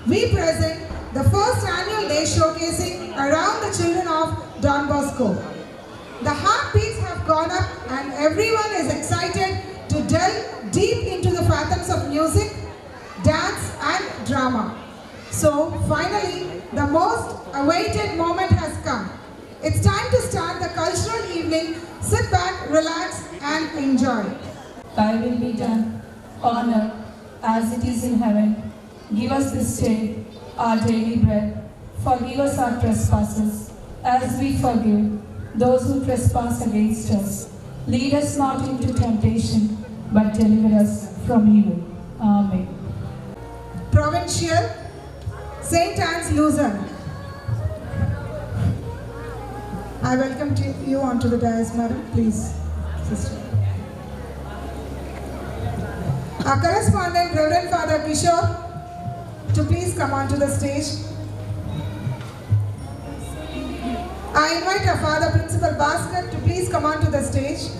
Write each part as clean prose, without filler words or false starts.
we present the first annual day showcasing around the children of Don Bosco. The heartbeats have gone up and everyone is excited to delve deep into the fathoms of music, dance and drama. So finally, the most awaited moment has come. It's time to start the cultural evening. Sit back, relax and enjoy. Thy will be done on earth as it is in heaven. Give us this day our daily bread. Forgive us our trespasses as we forgive those who trespass against us. Lead us not into temptation, but deliver us from evil. Amen. Provincial, St. Anne's Luzerne. I welcome you onto the dais, madam. Please, sister. Our correspondent, Reverend Father Kishore, to please come onto the stage. I invite our Father Principal Bhaskar to please come onto the stage.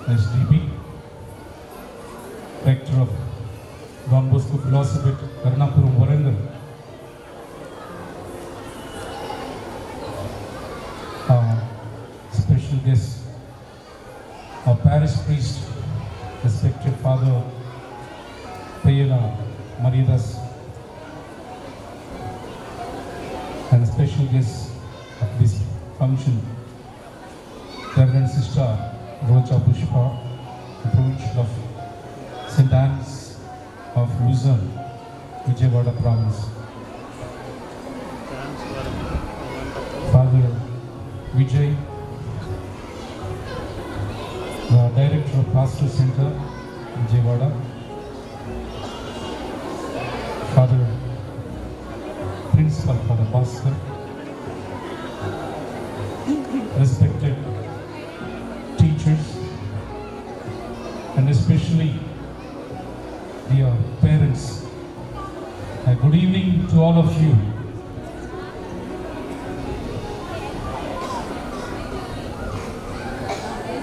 SDB, Rector of Don Bosco Philosophy at Karnapuram, Warangal. Special guest, our parish priest, respected Father Payana Maridas, and special guest of this function, Reverend Sister Rocha Pushpa, the Provincial of St. Anne's of Luzerne, Vijayawada Province. Father Vijay, the Director of Pastoral Center, Vijayawada. Father Principal, Father Bhaskar. Respected teachers, and especially dear parents, good evening to all of you.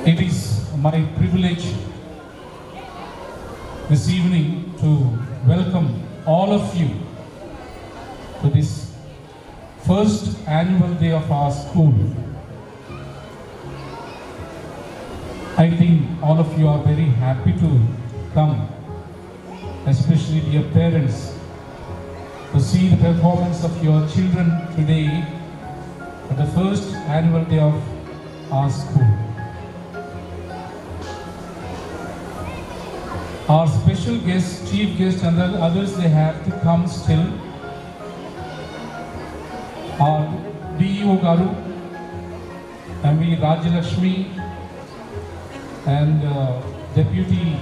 It is my privilege this evening to welcome all of you to this first annual day of our school. I think all of you are very happy to come, especially dear parents, to see the performance of your children today at the first annual day of our school. Our special guests, chief guests and the others, they have to come still. Our DEO Garu, MV Rajalakshmi, and Deputy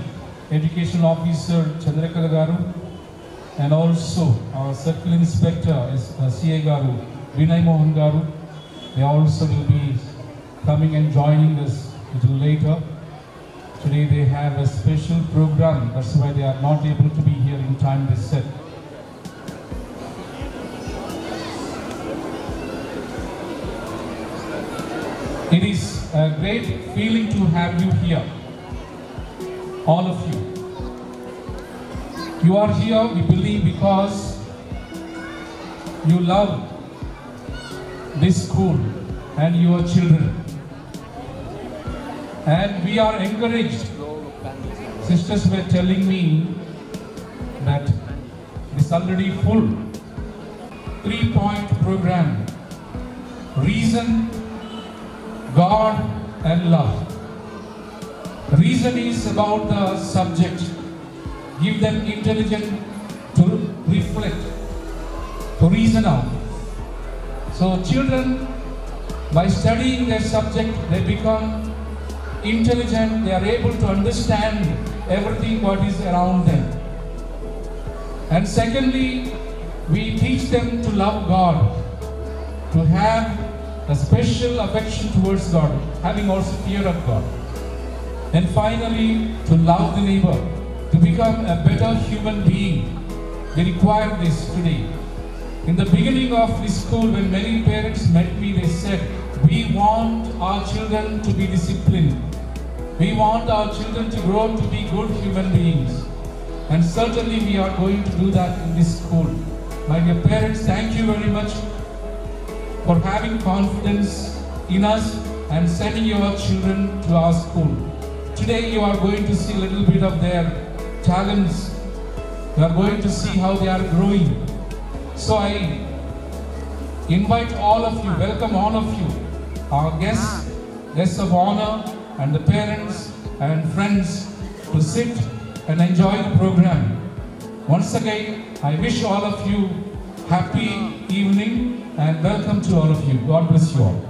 Education Officer Chandrakala Garu, and also our Circle Inspector is CA Garu, Vinay Mohan Garu. They also will be coming and joining us a little later. Today they have a special program, that's why they are not able to be here in time they said. It is a great feeling to have you here, all of you. You are here, we believe, because you love this school and your children. And we are encouraged. Sisters were telling me that this already full 3-point program. Reason, God and love. Reason is about the subject. Give them intelligence to reflect, to reason out. So children, by studying their subject, they become intelligent, they are able to understand everything what is around them. And secondly, we teach them to love God, to have a special affection towards God, having also fear of God. And finally, to love the neighbor, to become a better human being. They require this today. In the beginning of this school, when many parents met me, they said, we want our children to be disciplined. We want our children to grow up to be good human beings. And certainly we are going to do that in this school. My dear parents, thank you very much for having confidence in us and sending your children to our school. Today you are going to see a little bit of their talents. You are going to see how they are growing. So I invite all of you, welcome all of you, our guests, guests of honor, and the parents and friends to sit and enjoy the program. Once again, I wish all of you happy evening and welcome to all of you. God bless you all.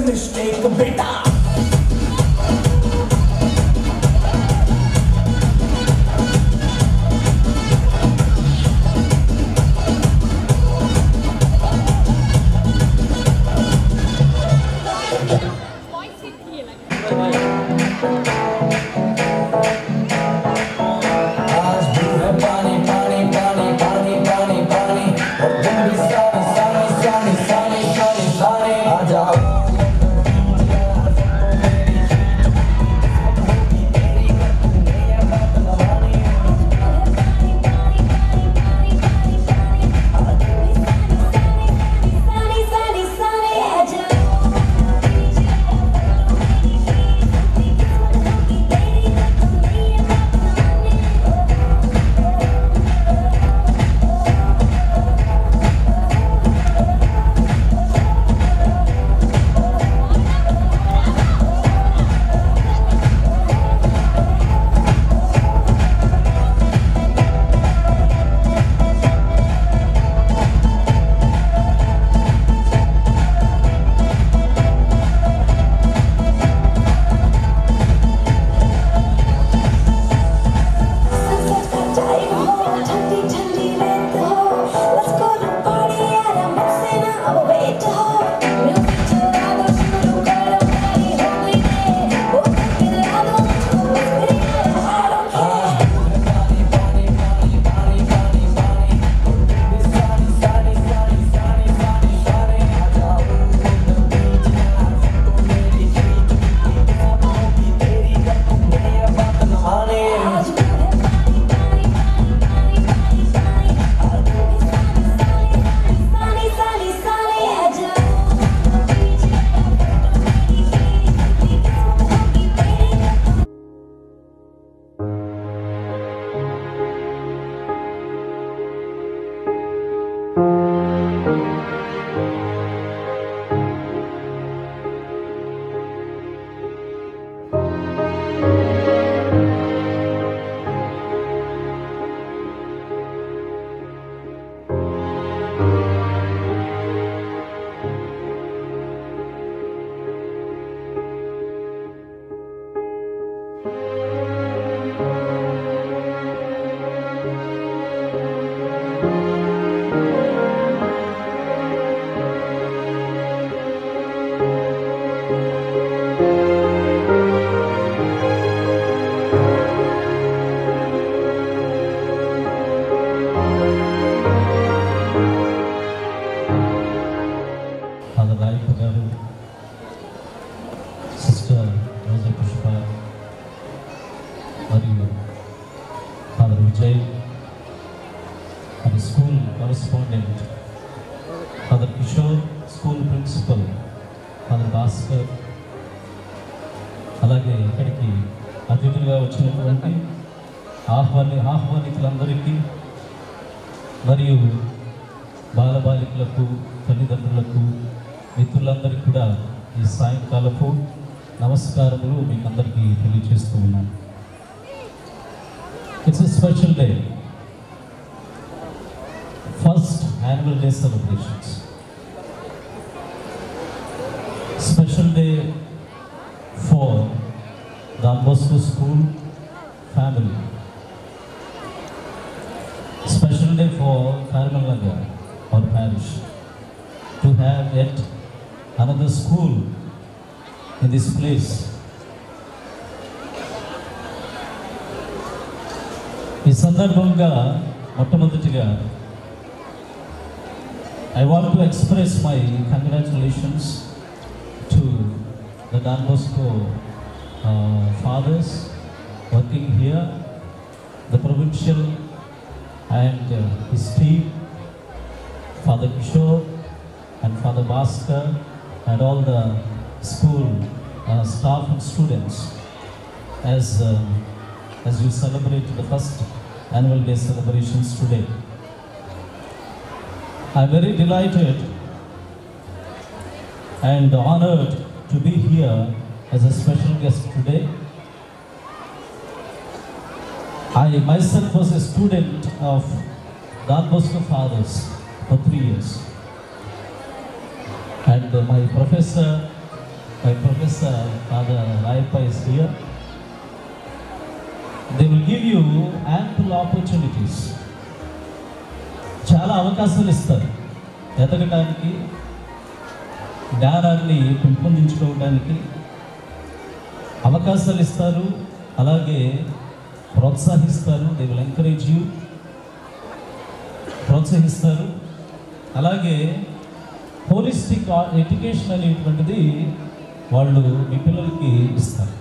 mistake, बेटा Jay, and school correspondent, Father Kishore, school principal, Father Bhaskar, అలాగే ఇక్కడికి అతిథులుగా వచ్చినటువంటి ఆహ్వానితులందరికీ మరియు బాలబాలికలకు తల్లిదండ్రులకు మిత్రులందరికీ కూడా ఈ సాయంకాలపు నమస్కారములు మీకు అందరికీ తెలియజేస్తూ ఉన్నాను. It's a special day. First annual day celebrations. Special day for Don Bosco School family. Special day for Karmalaga, our parish, to have yet another school in this place. ఈ సందర్భంగా మొట్టమొదటిగా I want to express my congratulations to the Don Bosco fathers working here, the provincial and his team, Father Kishore and Father Bhaskar and all the school staff and students as we celebrate the first annual day celebrations today. I'm very delighted and honored to be here as a special guest today. I myself was a student of Don Bosco Fathers for 3 years, and my professor Father Rayappa is here. They will give you ample opportunities. చాలా అవకాశాలు ఇస్తారు ఎదగడానికి, జ్ఞానాన్ని పెంపొందించుకోవడానికి అవకాశాలు ఇస్తారు, అలాగే ప్రోత్సహిస్తారు. దే విల్ ఎంకరేజ్ యూ, ప్రోత్సహిస్తారు. అలాగే హోలిస్టిక్ ఎడ్యుకేషన్ అనేటువంటిది వాళ్ళు మీ పిల్లలకి ఇస్తారు.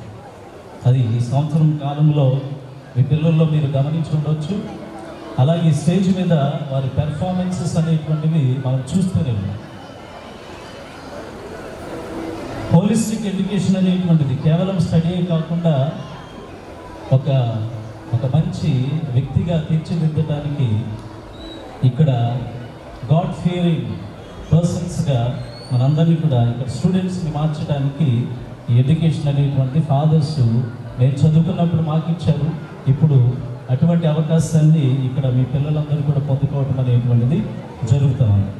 అది ఈ సంవత్సరం కాలంలో మీ పిల్లల్లో మీరు గమనించి ఉండవచ్చు. అలాగే స్టేజ్ మీద వారి పెర్ఫార్మెన్సెస్ అనేటువంటివి మనం చూస్తూనే ఉన్నాం. హోలిస్టిక్ ఎడ్యుకేషన్ అనేటువంటిది కేవలం స్టడీ కాకుండా ఒక మంచి వ్యక్తిగా తీర్చిదిద్దడానికి, ఇక్కడ గాడ్ ఫియరింగ్ పర్సన్స్గా మనందరినీ కూడా ఇక్కడ స్టూడెంట్స్ని మార్చడానికి ఈ ఎడ్యుకేషన్ అనేటువంటి ఫాదర్స్ నేను చదువుకున్నప్పుడు మాకు ఇచ్చారు. ఇప్పుడు అటువంటి అవకాశాన్ని ఇక్కడ మీ పిల్లలందరూ కూడా పొందుకోవడం అనేటువంటిది జరుగుతూ ఉంది.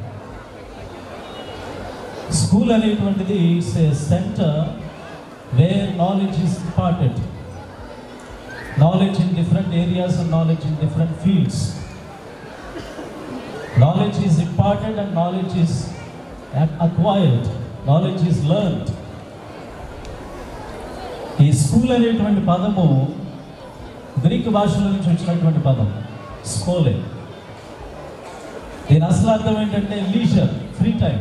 స్కూల్ అనేటువంటిది it's a centre where knowledge is important. Knowledge in different areas and knowledge in different fields. Knowledge is important and knowledge is acquired, knowledge is learned. ఈ స్కూల్ అనేటువంటి పదము గ్రీక్ భాషలో నుంచి వచ్చినటువంటి పదం స్కోలే. దీని అసలు అర్థం ఏంటంటే లీజర్, ఫ్రీ టైం.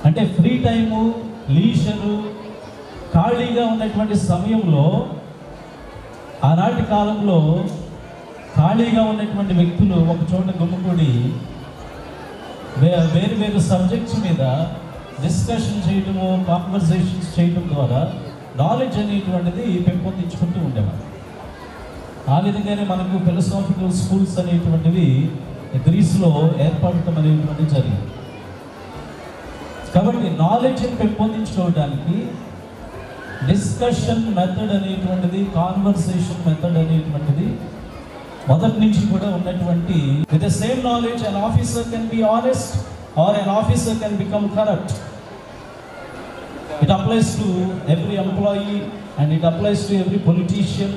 అంటే ఫ్రీ టైము, లీజరు, ఖాళీగా ఉన్నటువంటి సమయంలో ఆనాటి కాలంలో ఖాళీగా ఉన్నటువంటి వ్యక్తులు ఒక చోట గుమ్ముకూడి వేరు వేరు సబ్జెక్ట్స్ మీద డిస్కషన్ చేయడము, కాన్వర్సేషన్స్ చేయడం ద్వారా నాలెడ్జ్ అనేటువంటిది పెంపొందించుకుంటూ ఉండేవారు. ఆ విధంగానే మనకు ఫిలసాఫికల్ స్కూల్స్ అనేటువంటివి గ్రీస్లో ఏర్పడటం అనేటువంటిది జరిగింది. కాబట్టి నాలెడ్జ్ని పెంపొందించుకోవడానికి డిస్కషన్ మెథడ్ అనేటువంటిది, కాన్వర్సేషన్ మెథడ్ అనేటువంటిది మొదటి నుంచి కూడా ఉన్నటువంటి. With the same knowledge an officer can be honest or an officer can become corrupt. It applies to every employee and it applies to every politician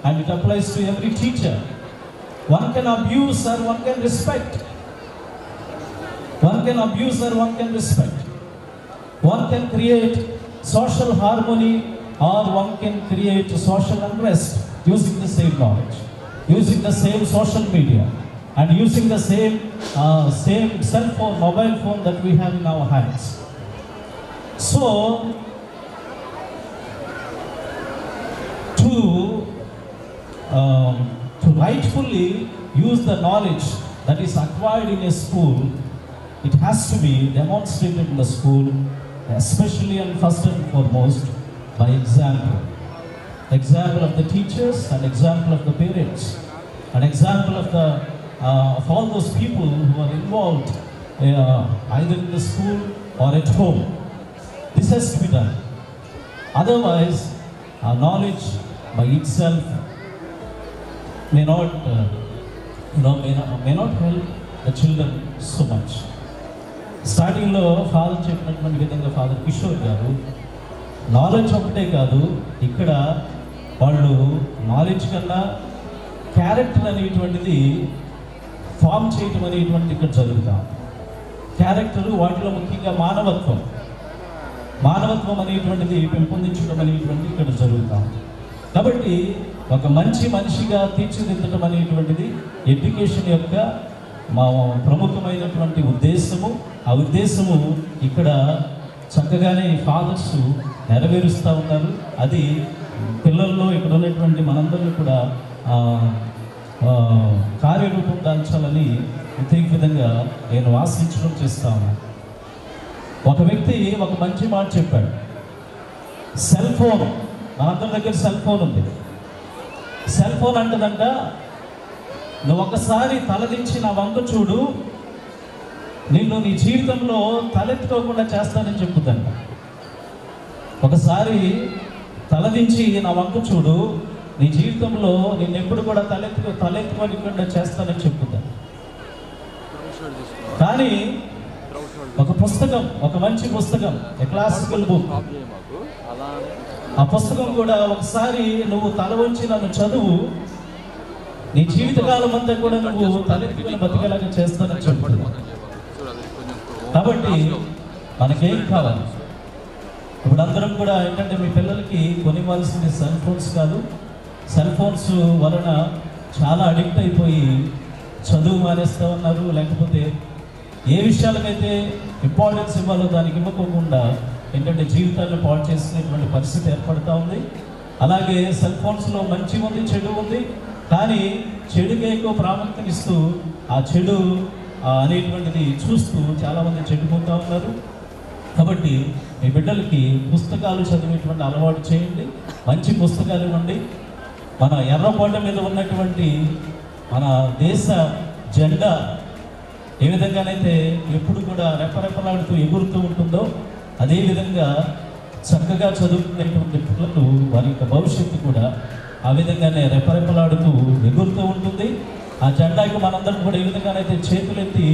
and it applies to every teacher. One can abuse or one can respect. One can abuse or one can respect. One can create social harmony or one can create social unrest using the same knowledge, using the same social media and using the same cell phone, mobile phone that we have in our hands. So to rightfully use the knowledge that is acquired in a school, it has to be demonstrated in the school, especially and first and foremost by example. Example of the teachers, and example of the parents, an example of all those people who are involved either in the school or at home. This has to be done. Otherwise, our knowledge by itself may not help the children so much. స్టార్టింగ్లో father చెప్పినటువంటి విధంగా father Kishore గారు knowledge ఒకటే కాదు, ఇక్కడ వాళ్ళు knowledge కన్నా character అనేటువంటిది ఫామ్ చేయటం అనేటువంటిది ఇక్కడ జరుగుతాం. క్యారెక్టరు వాటిలో ముఖ్యంగా మానవత్వం అనేటువంటిది పెంపొందించడం అనేటువంటిది ఇక్కడ జరుగుతాం. కాబట్టి ఒక మంచి మనిషిగా తీర్చిదిద్దడం అనేటువంటిది ఎడ్యుకేషన్ యొక్క మా ప్రముఖమైనటువంటి ఉద్దేశము. ఆ ఉద్దేశము ఇక్కడ చక్కగానే ఫాదర్స్ నెరవేరుస్తూ ఉన్నారు. అది పిల్లల్లో ఇక్కడ ఉన్నటువంటి మనందరినీ కూడా కార్యరూపం దాల్చాలని ప్రత్యేక విధంగా నేను ఆశించడం చేస్తా ఉన్నాను. ఒక వ్యక్తి ఒక మంచి మాట చెప్పాడు. సెల్ ఫోన్, మనందరి దగ్గర సెల్ ఫోన్ ఉంది. సెల్ ఫోన్ అంటదంట, నువ్వు ఒకసారి తలదించి నా వంక చూడు, నిన్ను నీ జీవితంలో తలెత్తుకోకుండా చేస్తానని చెప్పుదంట. ఒకసారి తలదించి నా వంక చూడు, నీ జీవితంలో నిన్ను ఎప్పుడు కూడా తలెత్తుకోకుండా చేస్తానని చెప్పుదాం. కానీ ఒక పుస్తకం, ఒక మంచి పుస్తకం, ఏ క్లాసికల్ బుక్, ఆ పుస్తకం కూడా ఒకసారి నువ్వు తల వంచి నన్ను చదువు, నీ జీవితకాలం అంతా కూడా నువ్వు తలెత్తుకుని బతికేలాగా చేస్తానని చెప్తుంది. కాబట్టి మనకేం కావాలి? ఇప్పుడు అందరం కూడా ఏంటంటే మీ పిల్లలకి కొనివ్వాల్సింది సెల్ ఫోన్స్ కాదు. సెల్ ఫోన్స్ వలన చాలా అడిక్ట్ అయిపోయి చదువు మానేస్తూ ఉన్నారు. లేకపోతే ఏ విషయాలకైతే ఇంపార్టెన్స్ ఇవ్వాలో దానికి ఇవ్వకోకుండా ఏంటంటే జీవితాలను పాడు చేసుకునేటువంటి పరిస్థితి ఏర్పడుతూ ఉంది. అలాగే సెల్ ఫోన్స్లో మంచి ఉంది, చెడు ఉంది. కానీ చెడుకే ఎక్కువ ప్రాముఖ్యత ఇస్తూ ఆ చెడు అనేటువంటిది చూస్తూ చాలామంది చెడిపోతూ ఉన్నారు. కాబట్టి మీ బిడ్డలకి పుస్తకాలు చదివేటువంటి అలవాటు చేయండి. మంచి పుస్తకాలు ఇవ్వండి. మన ఎర్రకోట మీద ఉన్నటువంటి మన దేశ జెండా ఏ విధంగానైతే ఎప్పుడు కూడా రెపరెపలాడుతూ ఎగురుతూ ఉంటుందో అదేవిధంగా చక్కగా చదువుకునేటువంటి పిల్లలు వారి యొక్క భవిష్యత్తు కూడా ఆ విధంగానే రెపరెపలాడుతూ ఎగురుతూ ఉంటుంది. ఆ జెండాకి మనందరం కూడా ఏ విధంగానైతే చేతులెత్తి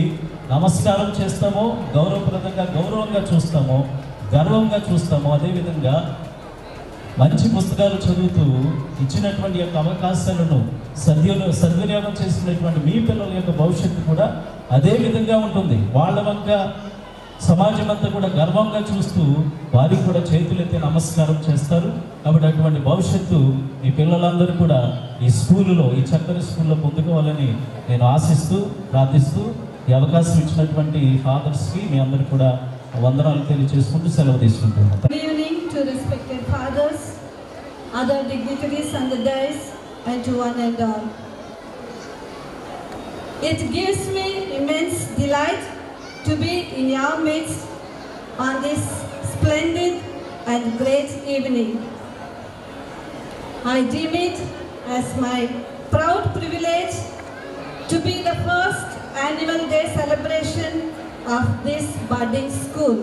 నమస్కారం చేస్తామో, గౌరవంగా చూస్తామో, గర్వంగా చూస్తామో, అదేవిధంగా మంచి పుస్తకాలు చదువుతూ ఇచ్చినటువంటి యొక్క అవకాశాలను సద్వినియోగం చేసినటువంటి మీ పిల్లల యొక్క భవిష్యత్తు కూడా అదే విధంగా ఉంటుంది. వాళ్ళ వంక సమాజం అంతా కూడా గర్వంగా చూస్తూ వారికి కూడా చేతులెత్తి నమస్కారం చేస్తారు. కాబట్టి అటువంటి భవిష్యత్తు మీ పిల్లలందరూ కూడా ఈ స్కూలులో, ఈ చక్కని స్కూల్లో పొందుకోవాలని నేను ఆశిస్తూ ప్రార్థిస్తూ ఈ అవకాశం ఇచ్చినటువంటి ఫాదర్స్కి మీ అందరూ కూడా వందనాలు తెలియజేసుకుంటూ సెలవు తీసుకుంటున్నాను. Good evening to respected fathers, other dignitaries on the dais, and to one and all. It gives me immense delight to be in your midst on this splendid and great evening. I deem it as my proud privilege to be the first annual day celebration of this budding school.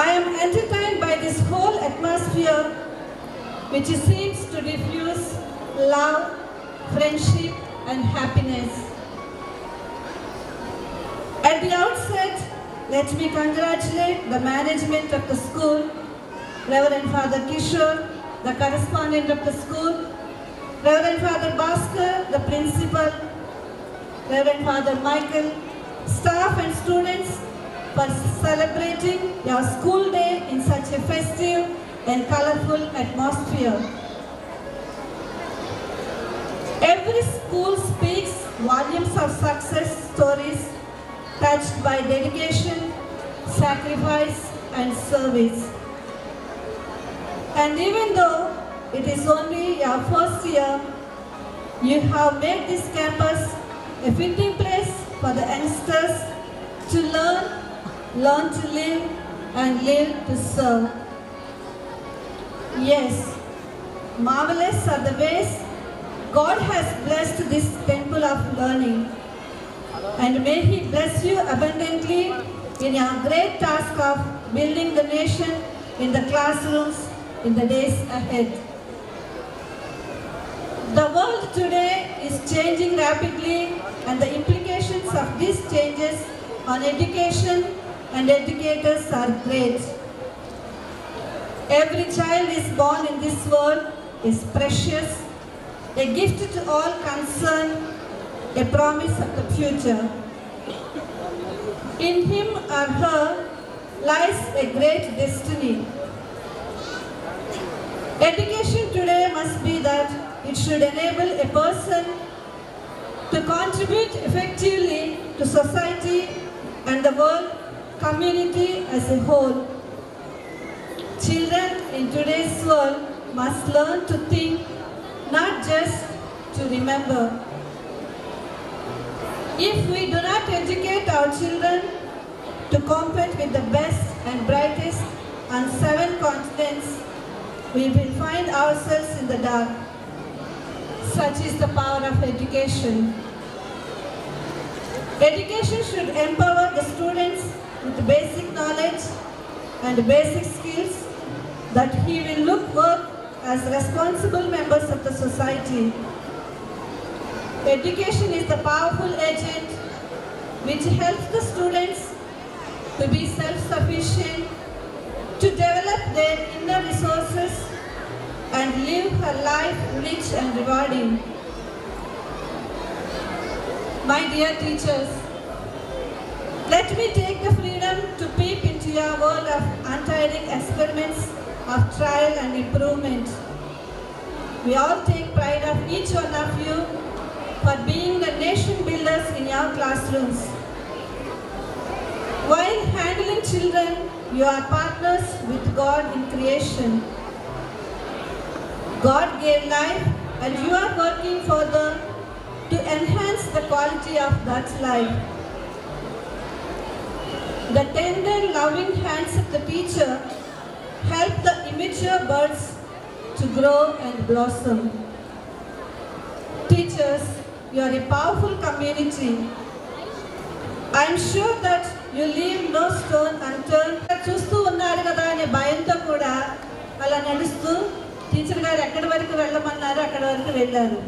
I am entertained by this whole atmosphere which seems to diffuse love, friendship and happiness. At the outset, let me congratulate the management of the school, Reverend Father Kishore, the correspondent of the school, Reverend Father Bhaskar, the principal, Reverend Father Michael, staff and students for celebrating your school day in such a festive and colorful atmosphere. Every school speaks volumes of success stories touched by dedication, sacrifice and service. And even though it is only your first year, you have made this campus a fitting place for the youngsters to learn to live, and live to serve. Yes, marvelous are the ways God has blessed this temple of learning, and may He bless you abundantly in your great task of building the nation in the classrooms in the days ahead. The world today is changing rapidly, and the implications of these changes on education and educators are great. Every child is born in this world is precious, a gift to all concerned, a promise of the future. In him or her lies a great destiny. Education today must be that it should enable a person to contribute effectively to society and the world community as a whole. Children in today's world must learn to think, not just to remember. If we do not educate our children to compete with the best and brightest on 7 continents, we will find ourselves in the dark. Such is the power of education. Education should empower the students with basic knowledge and basic skills that he will work as responsible members of the society. Education is the powerful agent which helps the students to be self-sufficient, to develop their inner resources and live a life rich and rewarding. My dear teachers, let me take the freedom to peep into your world of untiring experiments of trial and improvement. We all take pride of each one of you for being the nation builders in your classrooms. While handling children, you are partners with God in creation. God gave life and you are working further to enhance the quality of that life. The tender, loving hands of the teacher help the immature birds to grow and blossom. Teachers, you are a powerful community. I am sure that you leave no stone unturned. చూస్తూ ఉన్నారు కదా అనే భయంతో కూడా అలా నడుస్తూ teacher గారు ఎక్కడి వరకు వెళ్ళమన్నారు అక్కడి వరకు వెళ్ళారు.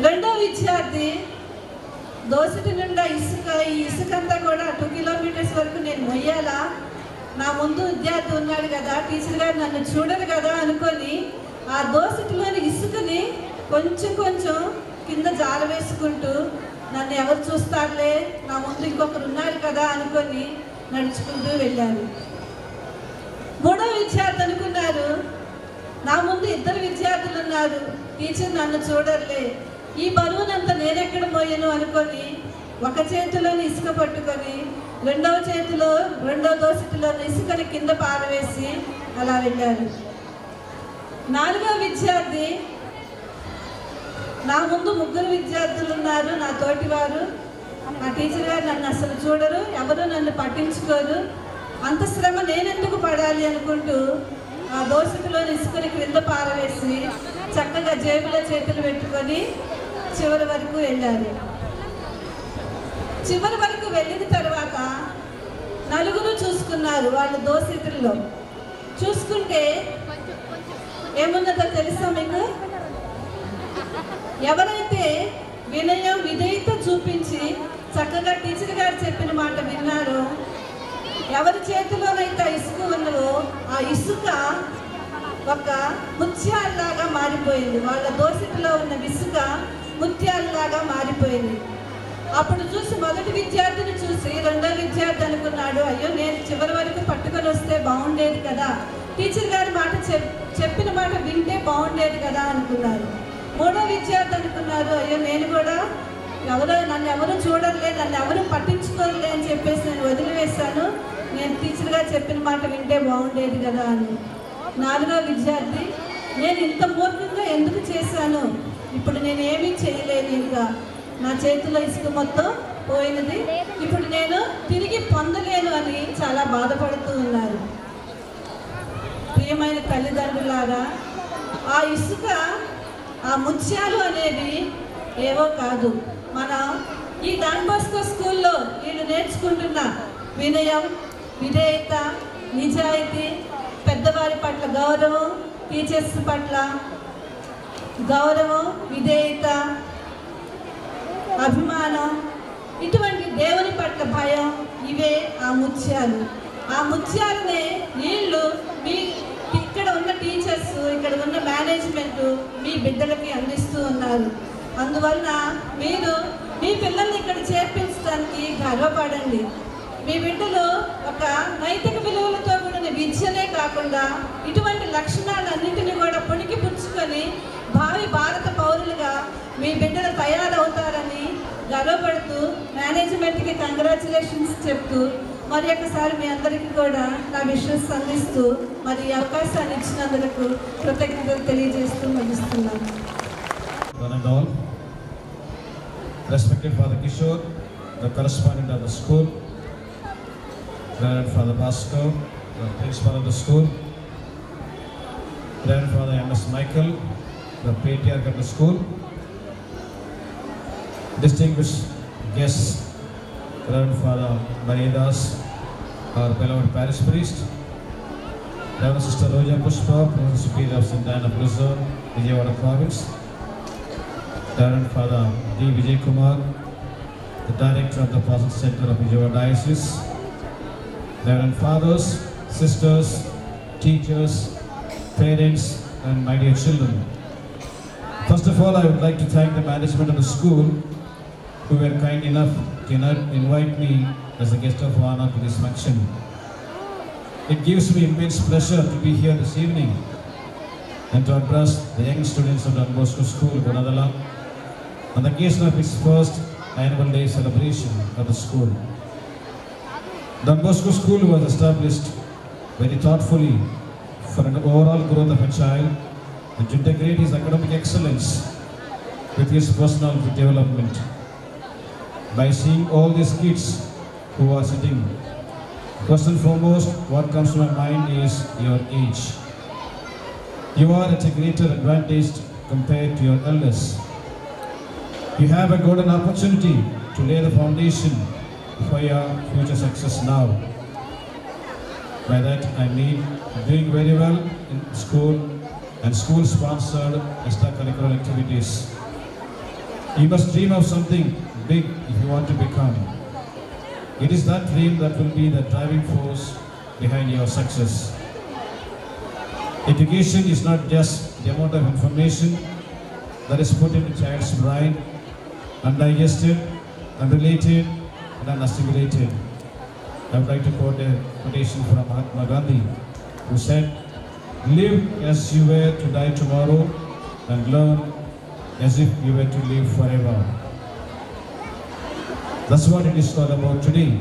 రెండో విద్యార్థి దోసటి నిండా ఇసుక, ఈ ఇసుకంతా కూడా 2 కిలోమీటర్స్ వరకు నేను మొయ్యాలా, నా ముందు విద్యార్థి ఉన్నాడు కదా, టీచర్ గారు నన్ను చూడరు కదా అనుకొని ఆ దోసటిలోని ఇసుకని కొంచెం కొంచెం కింద జాల వేసుకుంటూ నన్ను ఎవరు చూస్తారులే, నా ముందు ఇంకొకరు ఉన్నారు కదా అనుకొని నడుచుకుంటూ వెళ్ళారు. మూడో విద్యార్థి అనుకున్నారు, నా ముందు 2 విద్యార్థులు ఉన్నారు, టీచర్ నన్ను చూడరులే, ఈ బరువునంతా నేనెక్కడ మోయను అనుకొని ఒక చేతిలోని ఇసుక పట్టుకొని రెండో దోసటిలోని ఇసుకని కింద పారవేసి అలా వెళ్ళారు. 4వ విద్యార్థి, నా ముందు 3 విద్యార్థులు ఉన్నారు, నా తోటివారు, నా టీచర్ గారు నన్ను అసలు చూడరు, ఎవరు నన్ను పట్టించుకోరు, అంత శ్రమ నేనెందుకు పడాలి అనుకుంటూ ఆ దోసటిలోని ఇసుకని క్రింద పారవేసి చక్కగా జేబులో చేతులు పెట్టుకొని చివరి వరకు వెళ్ళారు. చివరి వరకు వెళ్ళిన తర్వాత 4 చూసుకున్నారు. వాళ్ళు దోసటిల్లో చూసుకుంటే ఏమున్నదో తెలుసా మీకు? ఎవరైతే వినయం విధేయత చూపించి చక్కగా టీచర్ గారు చెప్పిన మాట విన్నారో, ఎవరి చేతిలోనైతే ఇసుక ఉన్నదో ఆ ఇసుక ఒక ముత్యాలలాగా మారిపోయింది. వాళ్ళ దోసటిలో ఉన్న ఇసుక ముత్యాలలాగా మారిపోయింది. అప్పుడు చూసి మొదటి విద్యార్థిని చూసి రెండో విద్యార్థి అనుకున్నాడు, అయ్యో నేను చివరి వరకు పట్టుకొని వస్తే బాగుండేది కదా, టీచర్ గారి మాట చెప్పిన మాట వింటే బాగుండేది కదా అనుకున్నారు. మూడో విద్యార్థి అనుకున్నారు, అయ్యో నేను కూడా నన్ను ఎవరు చూడలే, నన్ను ఎవరు పట్టించుకోలే అని చెప్పేసి నేను వదిలివేశాను, నేను టీచర్ గారు చెప్పిన మాట వింటే బాగుండేది కదా అని. 4వ విద్యార్థి, నేను ఇంత మూర్ఖంగా ఎందుకు చేశాను, ఇప్పుడు నేను ఏమీ చేయలేను, ఇంకా నా చేతిలో ఇసుక మొత్తం పోయినది, ఇప్పుడు నేను తిరిగి పొందలేను అని చాలా బాధపడుతూ ఉన్నారు. ప్రియమైన తల్లిదండ్రులారా, ఆ ఇసుక, ఆ ముత్యాలు అనేవి ఏవో కాదు. మనం ఈ డాన్ బోస్కో స్కూల్లో వీళ్ళు నేర్చుకుంటున్న వినయం, విధేయత, నిజాయితీ, పెద్దవారి పట్ల గౌరవం, టీచర్స్ పట్ల గౌరవం, విధేయత, అభిమానం, ఇటువంటి దేవుని పట్ల భయం, ఇవే ఆ ముత్యాలు. ఆ ముత్యాలనే వీళ్ళు మీ ఇక్కడ ఉన్న టీచర్స్, ఇక్కడ ఉన్న మేనేజ్మెంట్ మీ బిడ్డలకి అందిస్తూ ఉన్నారు. అందువలన మీరు మీ పిల్లల్ని ఇక్కడ చేర్పించడానికి గర్వపడండి. మీ బిడ్డలు ఒక నైతిక విలువలతో కూడిన విద్యనే కాకుండా ఇటువంటి లక్షణాలన్నింటినీ కూడా పుణికి పుచ్చుకొని భావి భారత పౌరులుగా మీ బిడ్డలు తయారవుతారని గర్వపడుతూ మేనేజ్మెంట్కి కంగ్రాచులేషన్స్ చెప్తూ మరి ఒకసారి మీ అందరికీ కూడా నా విషెస్ అందిస్తూ మరి ఈ అవకాశాన్ని ఇచ్చినందుకు కృతజ్ఞతలు తెలియజేస్తూ ముగిస్తున్నాను. Respected Father Kishore, the correspondent of the school, Reverend Father Bhaskar, the principal of the school, Reverend Father M.S. Michael, the patriarch of the school, distinguished guests, Reverend Father Maridas, our beloved parish priest, Reverend Sister Roja Pushpa, Principal Superior of St. Anna Prison, Vijayawada Province, Reverend Father D. Vijay Kumar, the Director of the Process Center of Vijayawada Diocese, Reverend Fathers, Sisters, Teachers, Parents, and my dear children. First of all, I would like to thank the management of the school who were kind enough to invite me as a guest of honor to this function. It gives me immense pleasure to be here this evening and to address the young students of Don Bosco School, Gunadala, on the occasion of its first annual day celebration of the school. Don Bosco School was established very thoughtfully for an overall growth of a child and to integrate his academic excellence with his personal development. By seeing all these kids who are sitting, first and foremost, what comes to my mind is your age. You are at a greater advantage compared to your elders. You have a golden opportunity to lay the foundation for your future success now. By that I mean doing very well in school and school-sponsored extracurricular activities. You must dream of something big if you want to become. It is that dream that will be the driving force behind your success. Education is not just the amount of information that is put in a child's brain, undigested, unrelated, and unassimilated. I would like to quote a quotation from Mahatma Gandhi, who said, "Live as you were to die tomorrow, and learn as if you were to live forever." That's what it is all about today.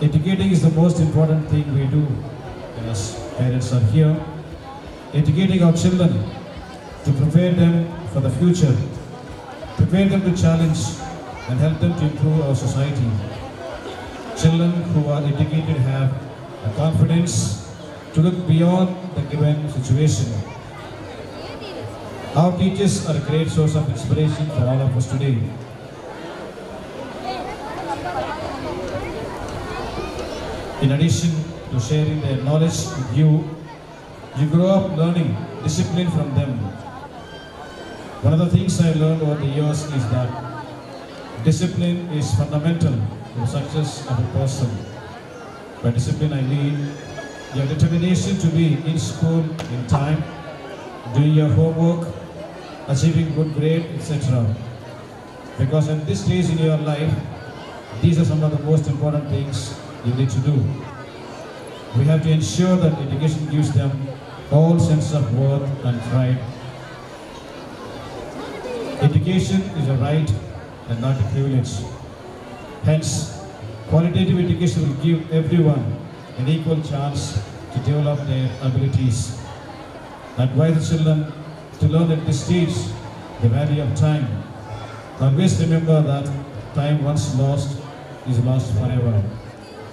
Educating is the most important thing we do as parents are here. Educating our children to prepare them for the future, prepare them to challenge and help them to improve our society. Children who are educated have the confidence to look beyond the given situation. Our teachers are a great source of inspiration for all of us today. In addition to sharing their knowledge with you, you grow up learning discipline from them. One of the things I learned over the years is that discipline is fundamental to the success of a person. By discipline I mean your determination to be in school in time, doing your homework, achieving good grade, etc. Because at this stage in your life, these are some of the most important things you need to do. We have to ensure that education gives them all sense of worth and pride. Education is a right and not a privilege. Hence, qualitative education will give everyone an equal chance to develop their abilities. Advise the children to learn at this stage the value of time. Always remember that time once lost is lost forever.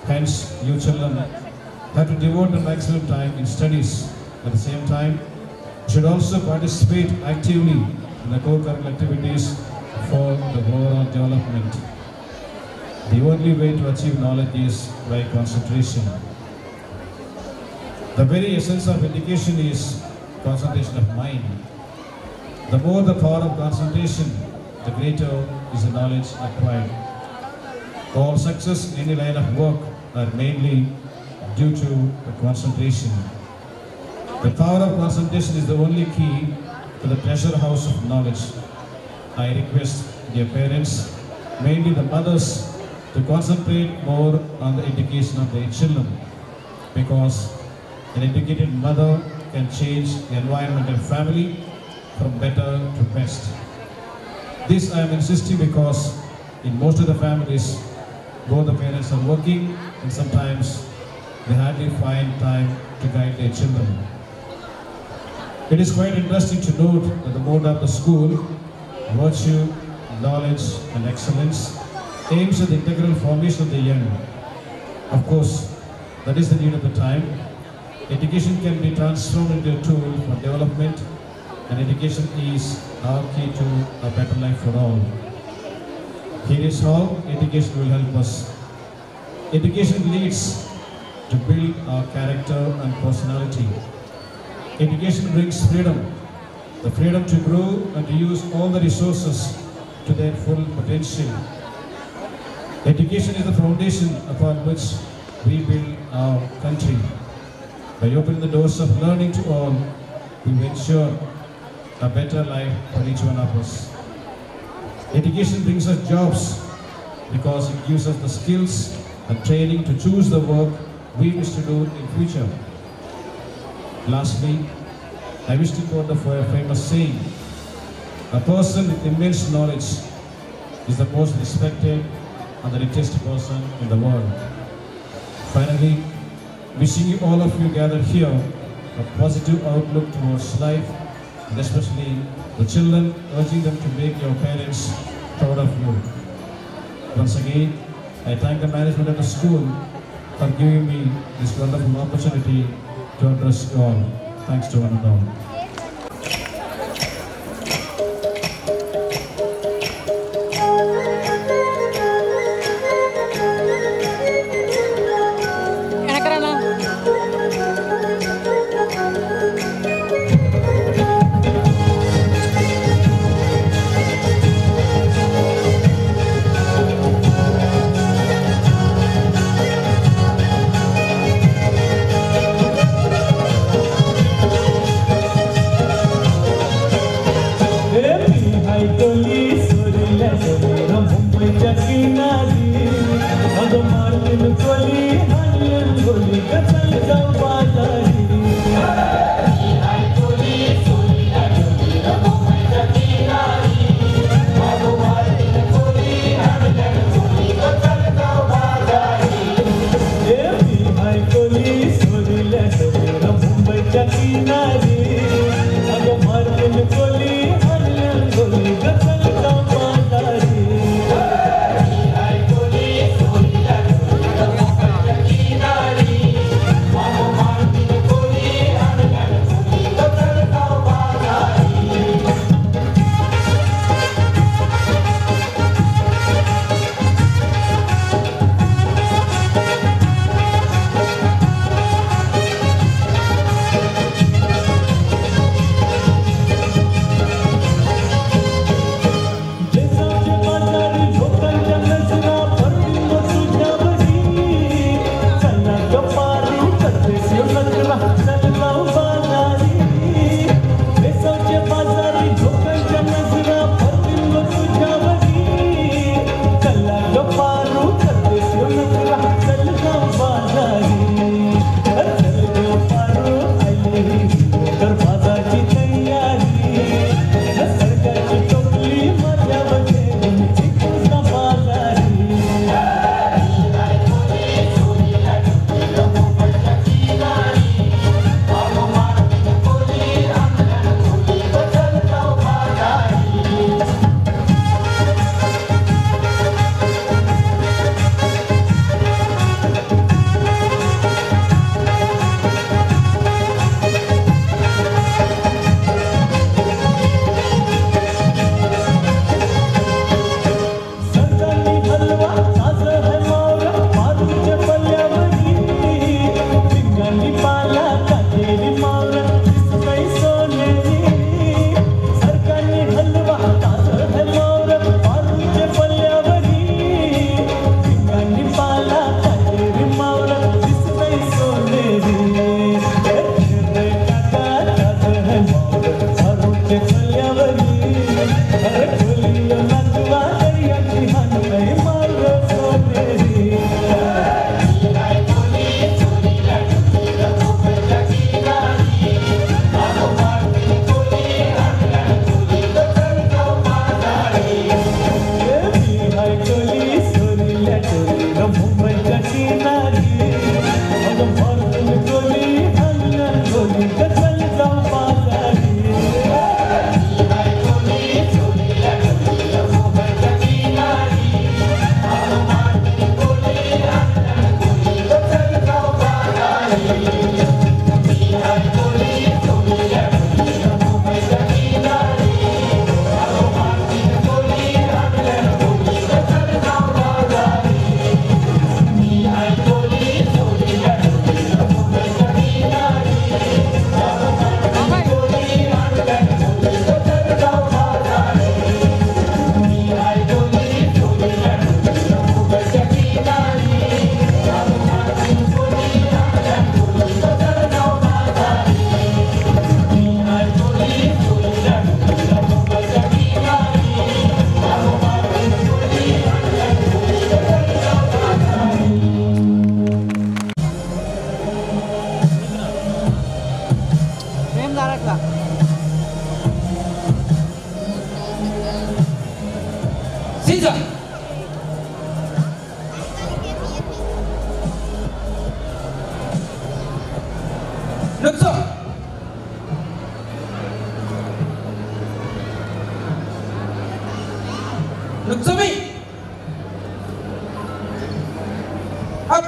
Hence, you children have to devote the maximum time in studies. At the same time, you should also participate actively in the co-curricular activities for the overall development. The only way to achieve knowledge is by concentration. The very essence of education is concentration of mind. The more the power of concentration, the greater is the knowledge acquired. All success in any line of work are mainly due to the concentration. The power of concentration is the only key to the treasure house of knowledge. I request dear parents, mainly the mothers, to concentrate more on the education of their children, because an educated mother can change the environment and family from better to best. This I am insisting because in most of the families, both the parents are working and sometimes they hardly find time to guide their children. It is quite interesting to note that the motto of the school, virtue, knowledge and excellence, aims at the integral formation of the young. Of course, that is the need of the time. Education can be transformed into a tool for development, and education is our key to a better life for all. Here is how education will help us. Education leads to build our character and personality. Education brings freedom, the freedom to grow and to use all the resources to their full potential. Education is the foundation upon which we build our country. By opening the doors of learning to all, we ensure a better life for each one of us. Education brings us jobs because it gives us the skills and training to choose the work we wish to do in future. Lastly, I wish to quote the famous saying, a person with immense knowledge is the most respected and the richest person in the world. Finally, wishing you all of you gathered here a positive outlook towards life, and especially the children, urging them to make your parents proud of you. Once again, I thank the management of the school for giving me this wonderful opportunity to address you all. Thanks to one and all. అట్లా Sinja. Nutso. Nutsumi. Up.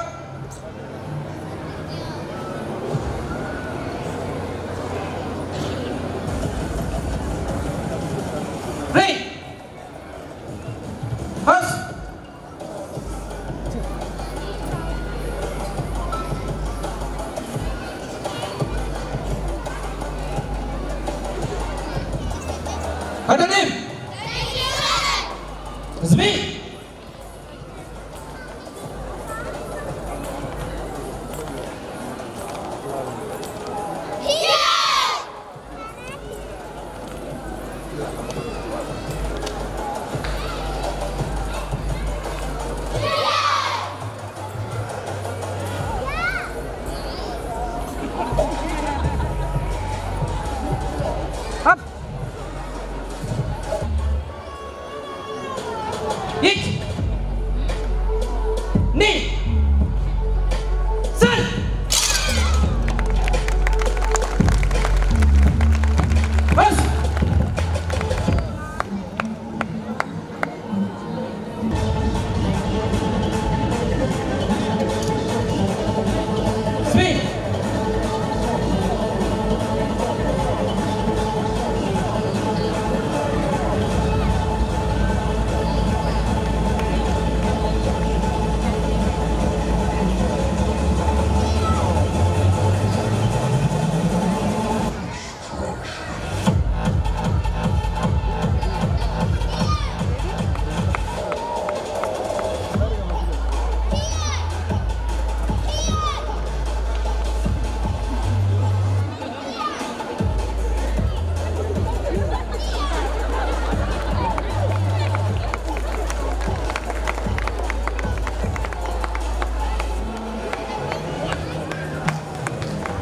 Rain. Hush. Adanim. Zmi. Up. Eat. Knee. Sun. First. Speed.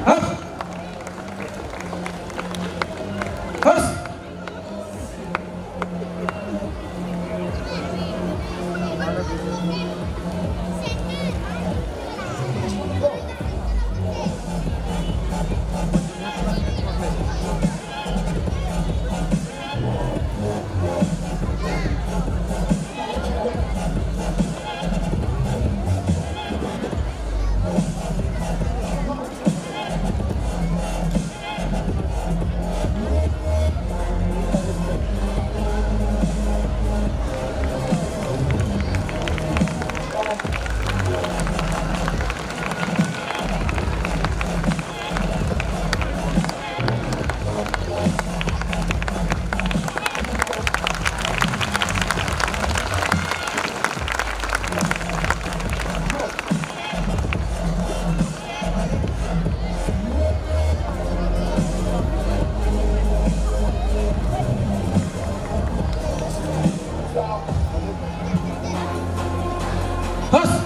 Up. First. First.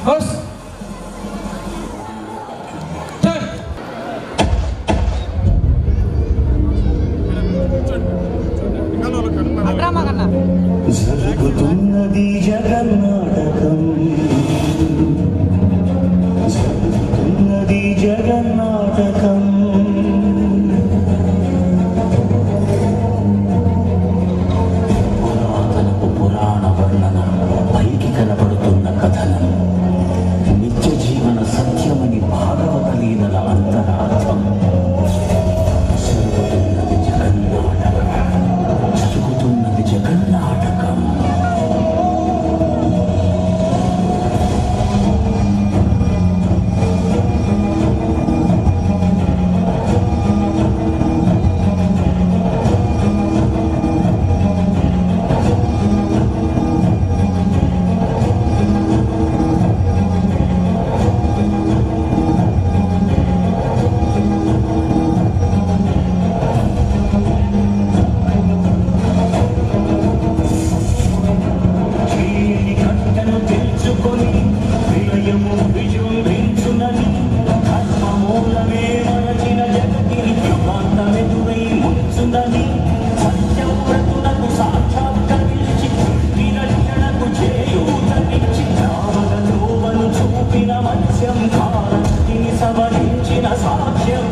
First. Turn. అగ్రామకన్నా జరుగుతున్నది జగన్నాటకం జరుగుతున్నది జగన్నాటకం పురాతనపు పురాణ వర్ణన పైకి కనబడుతున్న కథనం నిత్య జీవన సత్యమని భాగవత లీలల అంతరార్థం జరుగుతున్నది జగన్నాటకం జరుగుతున్నది జగన్నాటకం సత్యవ్రతులకు సాక్షాత్కరించి నిరక్షణకు చేయూతనిచ్చి రామగలోవను చూపిన మత్స్యం కాలంటిని సవరించిన సాక్ష్యం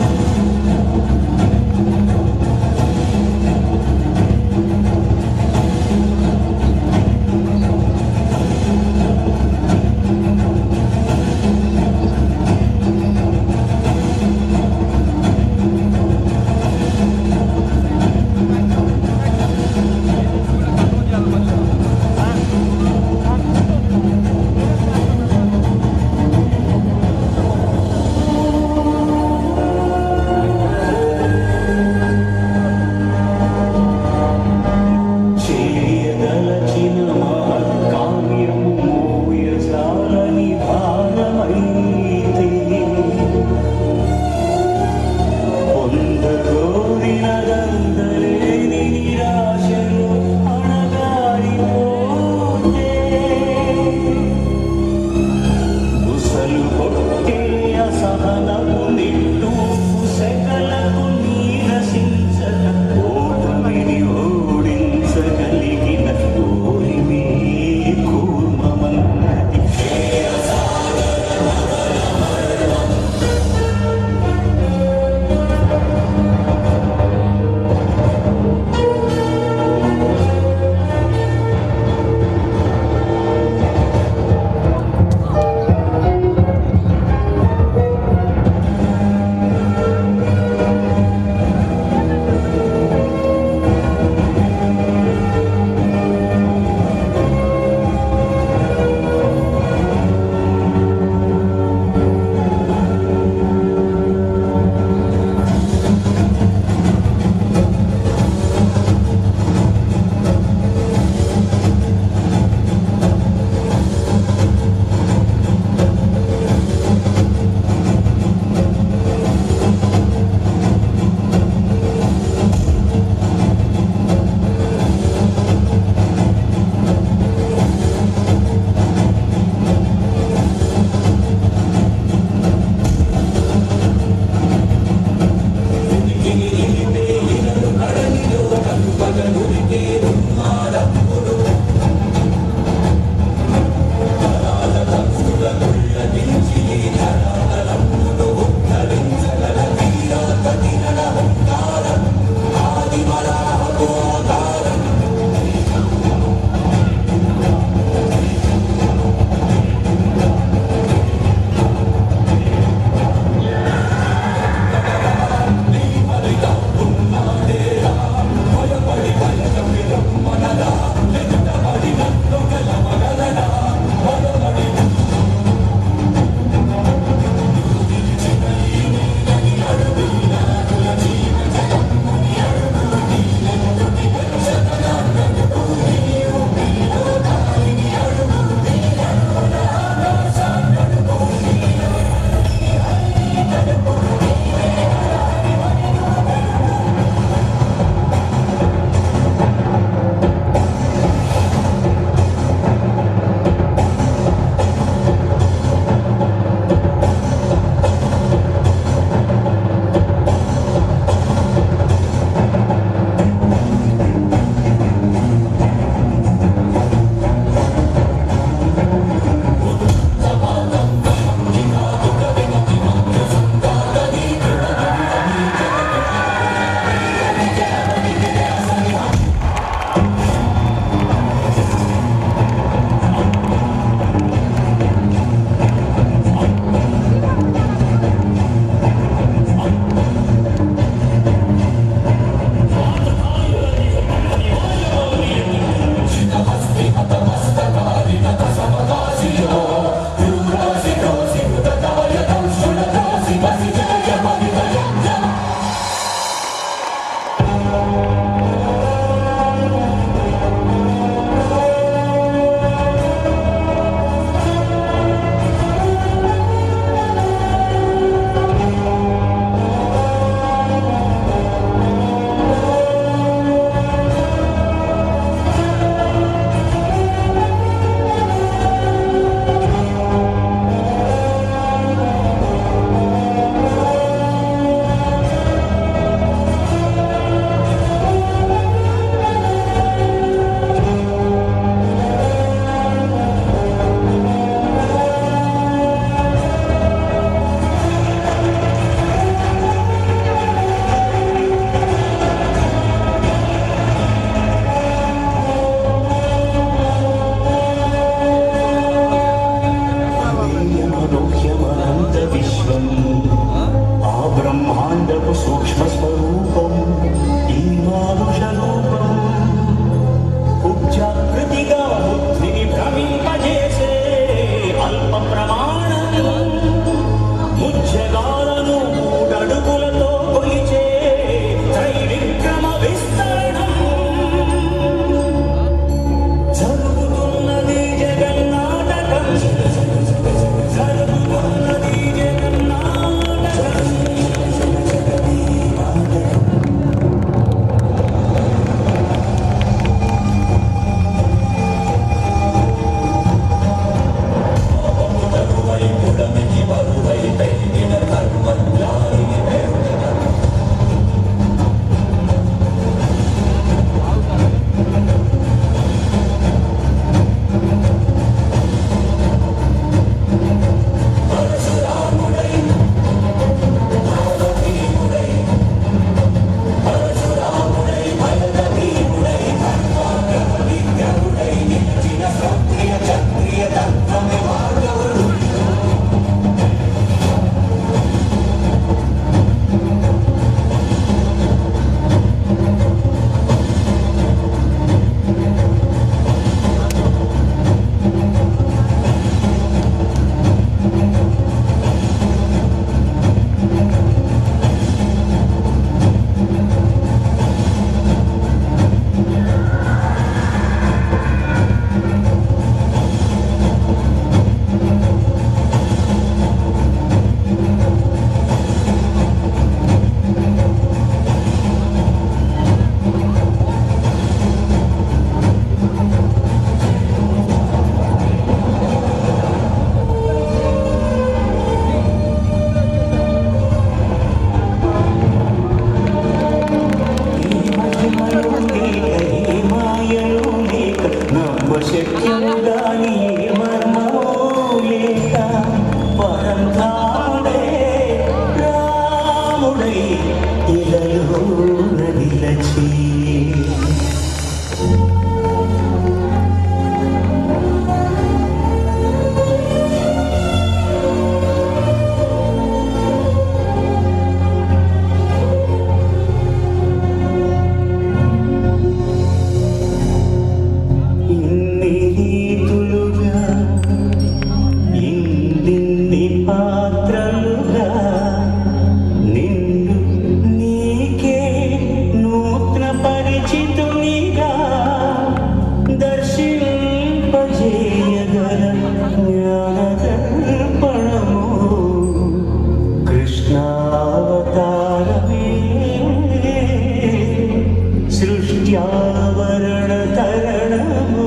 ఆవరణ కరణము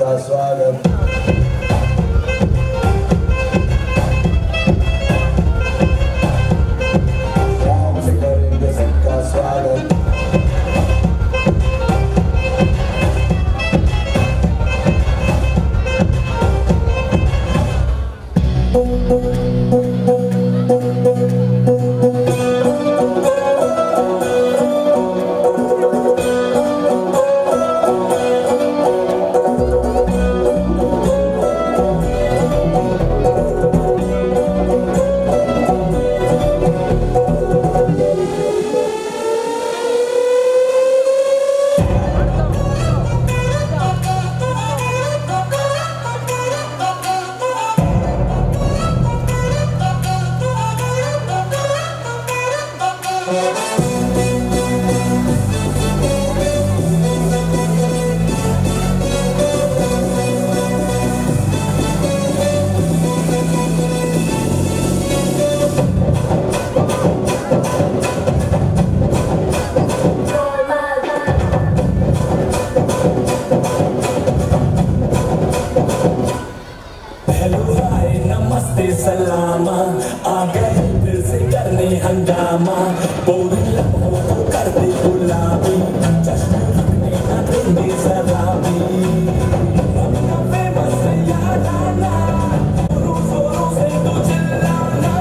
सबका स्वागत। प्यार से करेंगे सबका स्वागत। सलामा आ गए फिर से करने हंगामा पूरी लम्हों को कर दे गुलाबी चश्मे रखने ना देंगे शराबी हम ना फेमस याद आना जोरों जोरों से तो चिल्लाना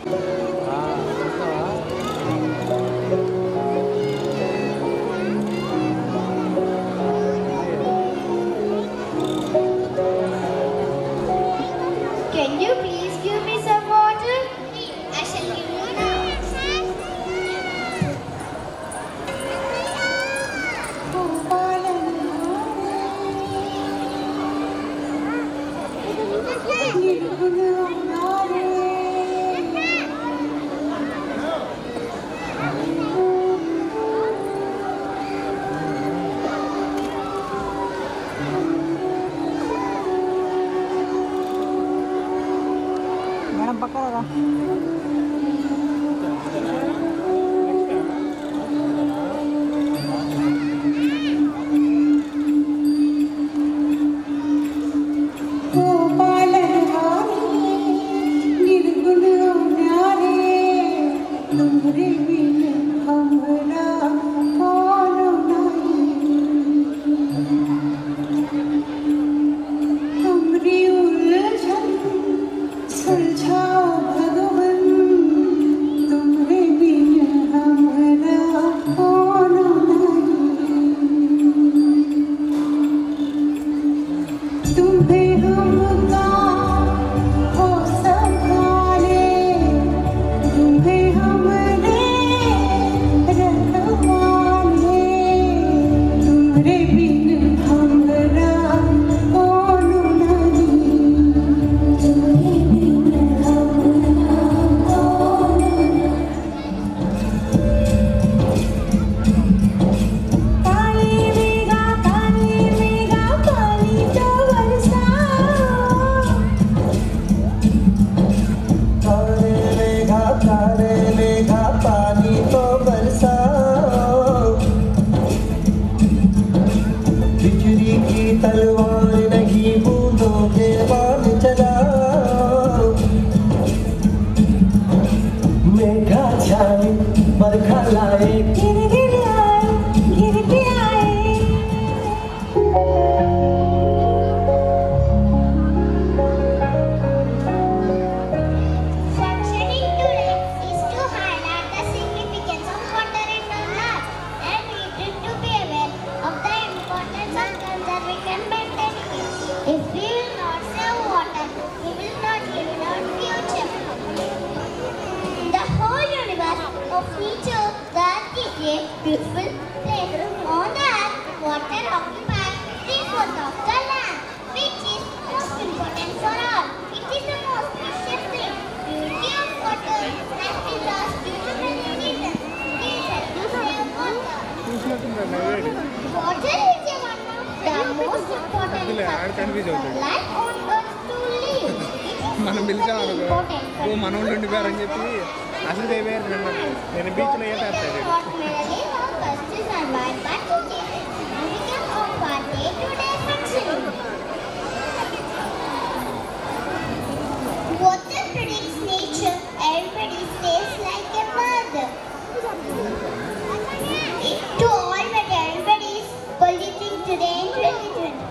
Can you please give me some water? I shall give you now. Madam పక్కన రా. Beautiful place. On the earth, water occupies 3/4 of the land, which is most important for all. It is the most precious thing. Purity of water has been lost due to many reasons. These are to save water. Water is one of the most important substances for life on earth to live. మనం పిలిచామనుకో ఓ మనోళ్ళు ఉండిపోయారని చెప్పి అసలు నేను బీచ్లో ఏ తాగుతాను Water predicts nature. Everybody stays like a mother. To all but everybody is polluting today in 2020.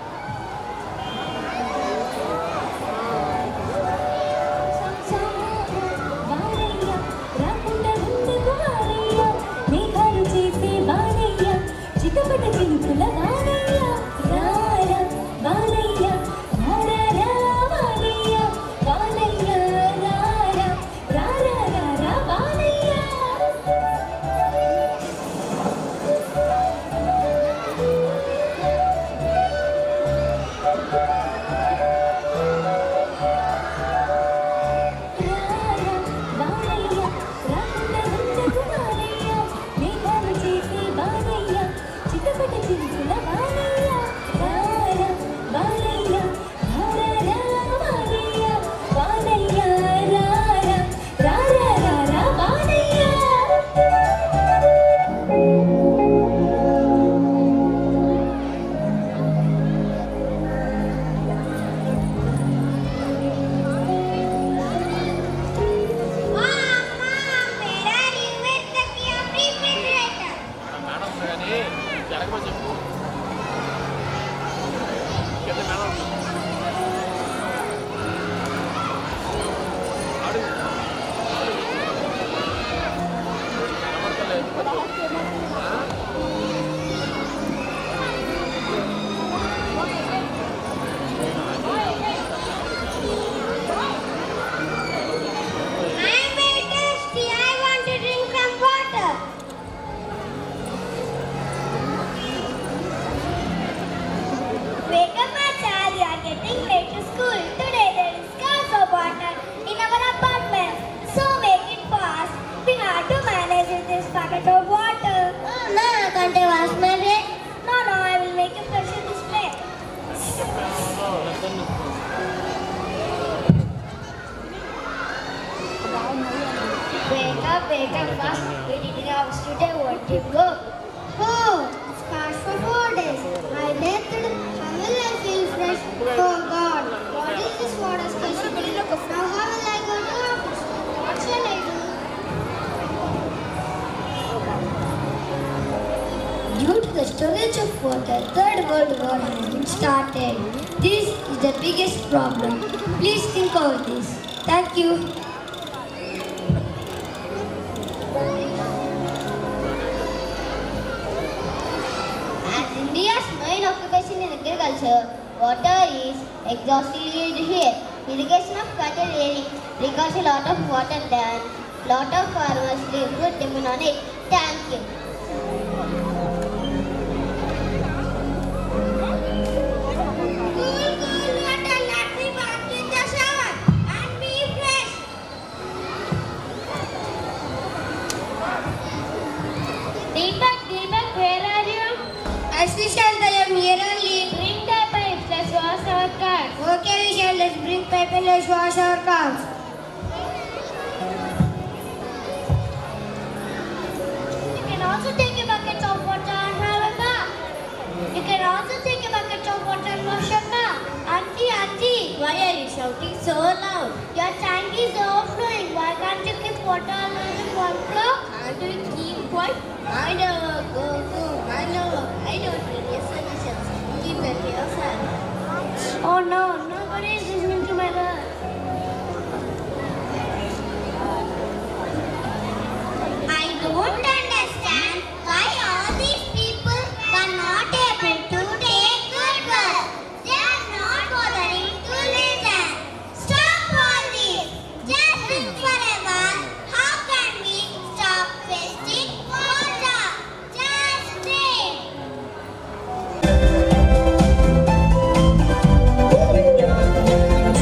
wake up fast. We didn't have today. What to go? Oh, it's fast for 4 days. I bathed. How will I feel fresh? Oh God, what is this water scarcity? Now how will I go to office? What shall I do? Due to the storage of water, Third World War has been started. This is the biggest problem. Please think of this. Thank you. As India's main occupation in agriculture, water is exhaustively used here. Irrigation of cattle area requires a lot of water than lot of farmers live good depend on it. Thank you. Deepak, where are you? Vishal, I am here only. Bring the pipes, let's wash our cars. Okay, Vishal, let's bring pipe and let's wash our cars. You can also take a bucket of water and have a bath. You can also take a bucket of water and wash your car. Auntie, why are you shouting so loud? Your tank is overflowing. Why can't you keep water alone in one floor? Can't you keep quiet? I know, go. I don't need your solutions. Keep it to yourself. Oh no, nobody is listening to my words. I don't understand why all these people are not able to take good work. They are not bothering to listen. Stop all this. Just think forever. How can we stop wasting water? Just think. Thank you.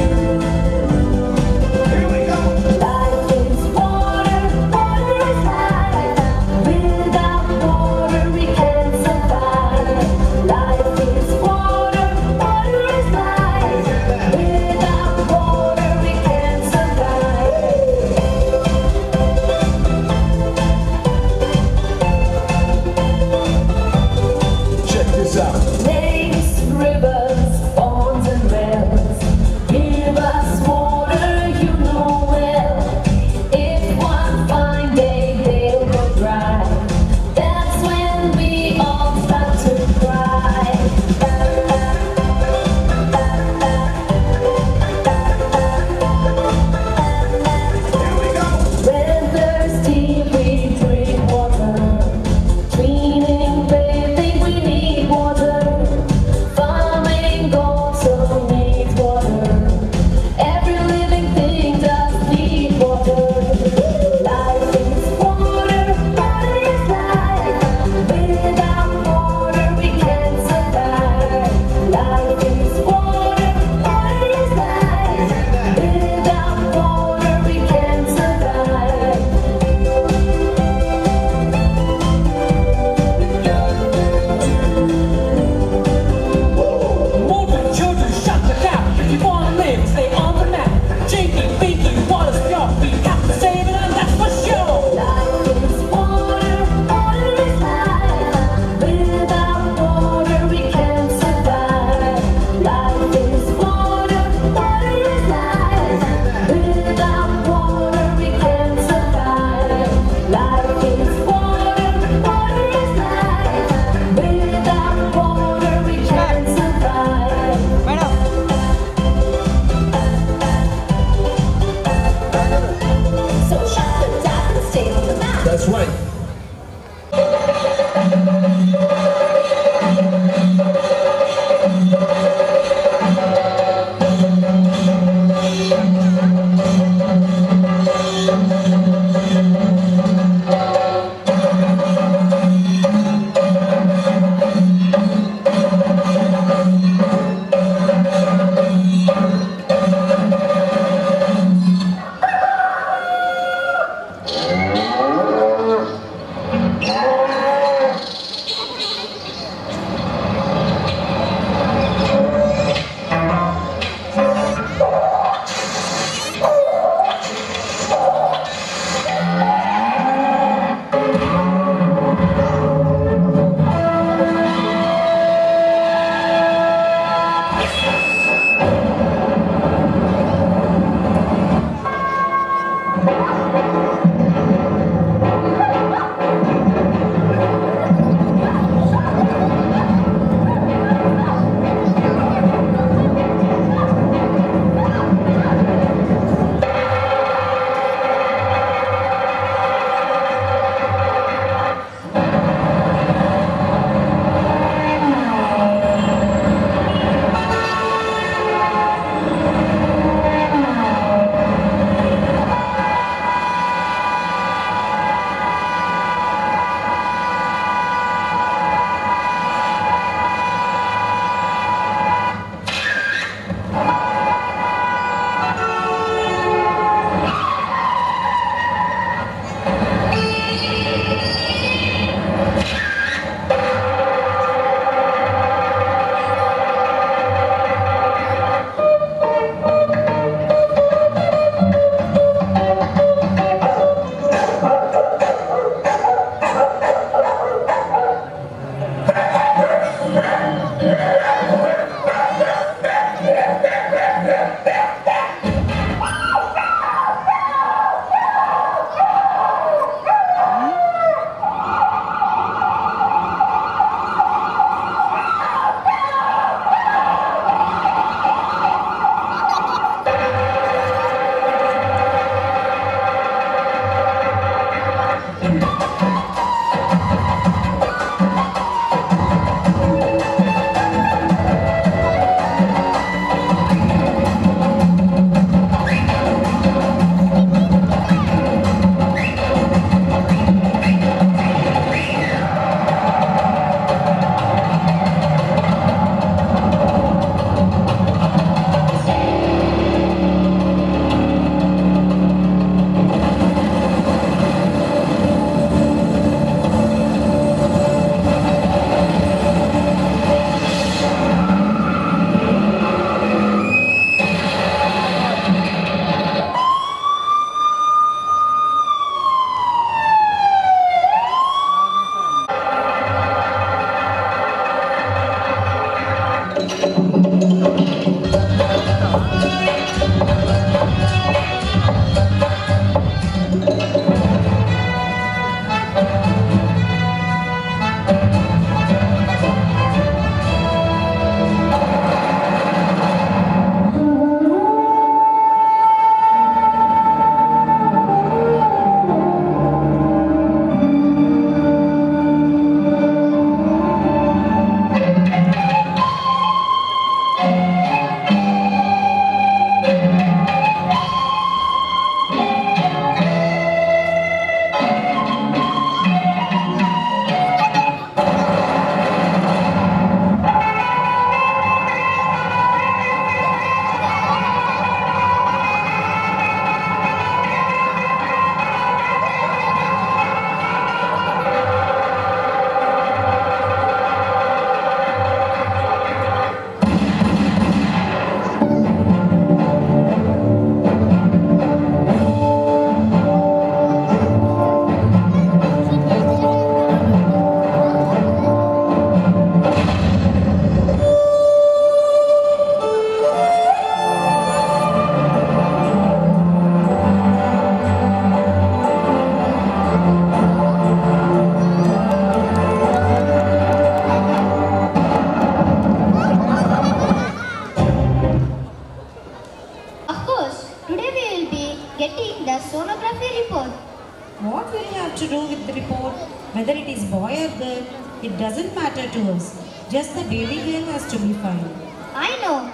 What will you have to do with the report? Whether it is boy or girl, it doesn't matter to us. Just the baby girl has to be fine. I know.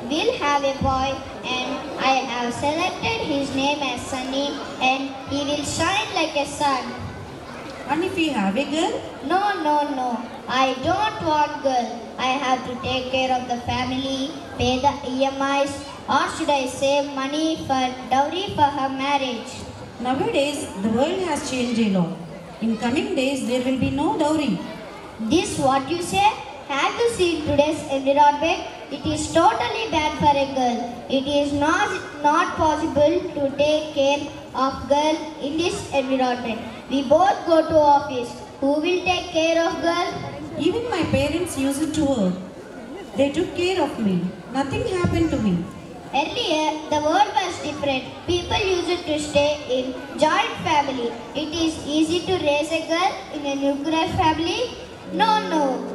We'll have a boy, and I have selected his name as Sunny, and he will shine like a sun. And if we have a girl? No. I don't want girl. I have to take care of the family, pay the EMIs, or should I save money for dowry for her marriage? Nowadays, the world has changed a lot. In coming days, there will be no dowry. This what you say? Have to see today's environment. It is totally bad for a girl. It is not possible to take care of girl in this environment. We both go to office. Who will take care of girl? Even my parents used to work. They took care of me. Nothing happened to me. Earlier, the world was different. People used to stay in joint family. It is easy to raise a girl in a nuclear family. No,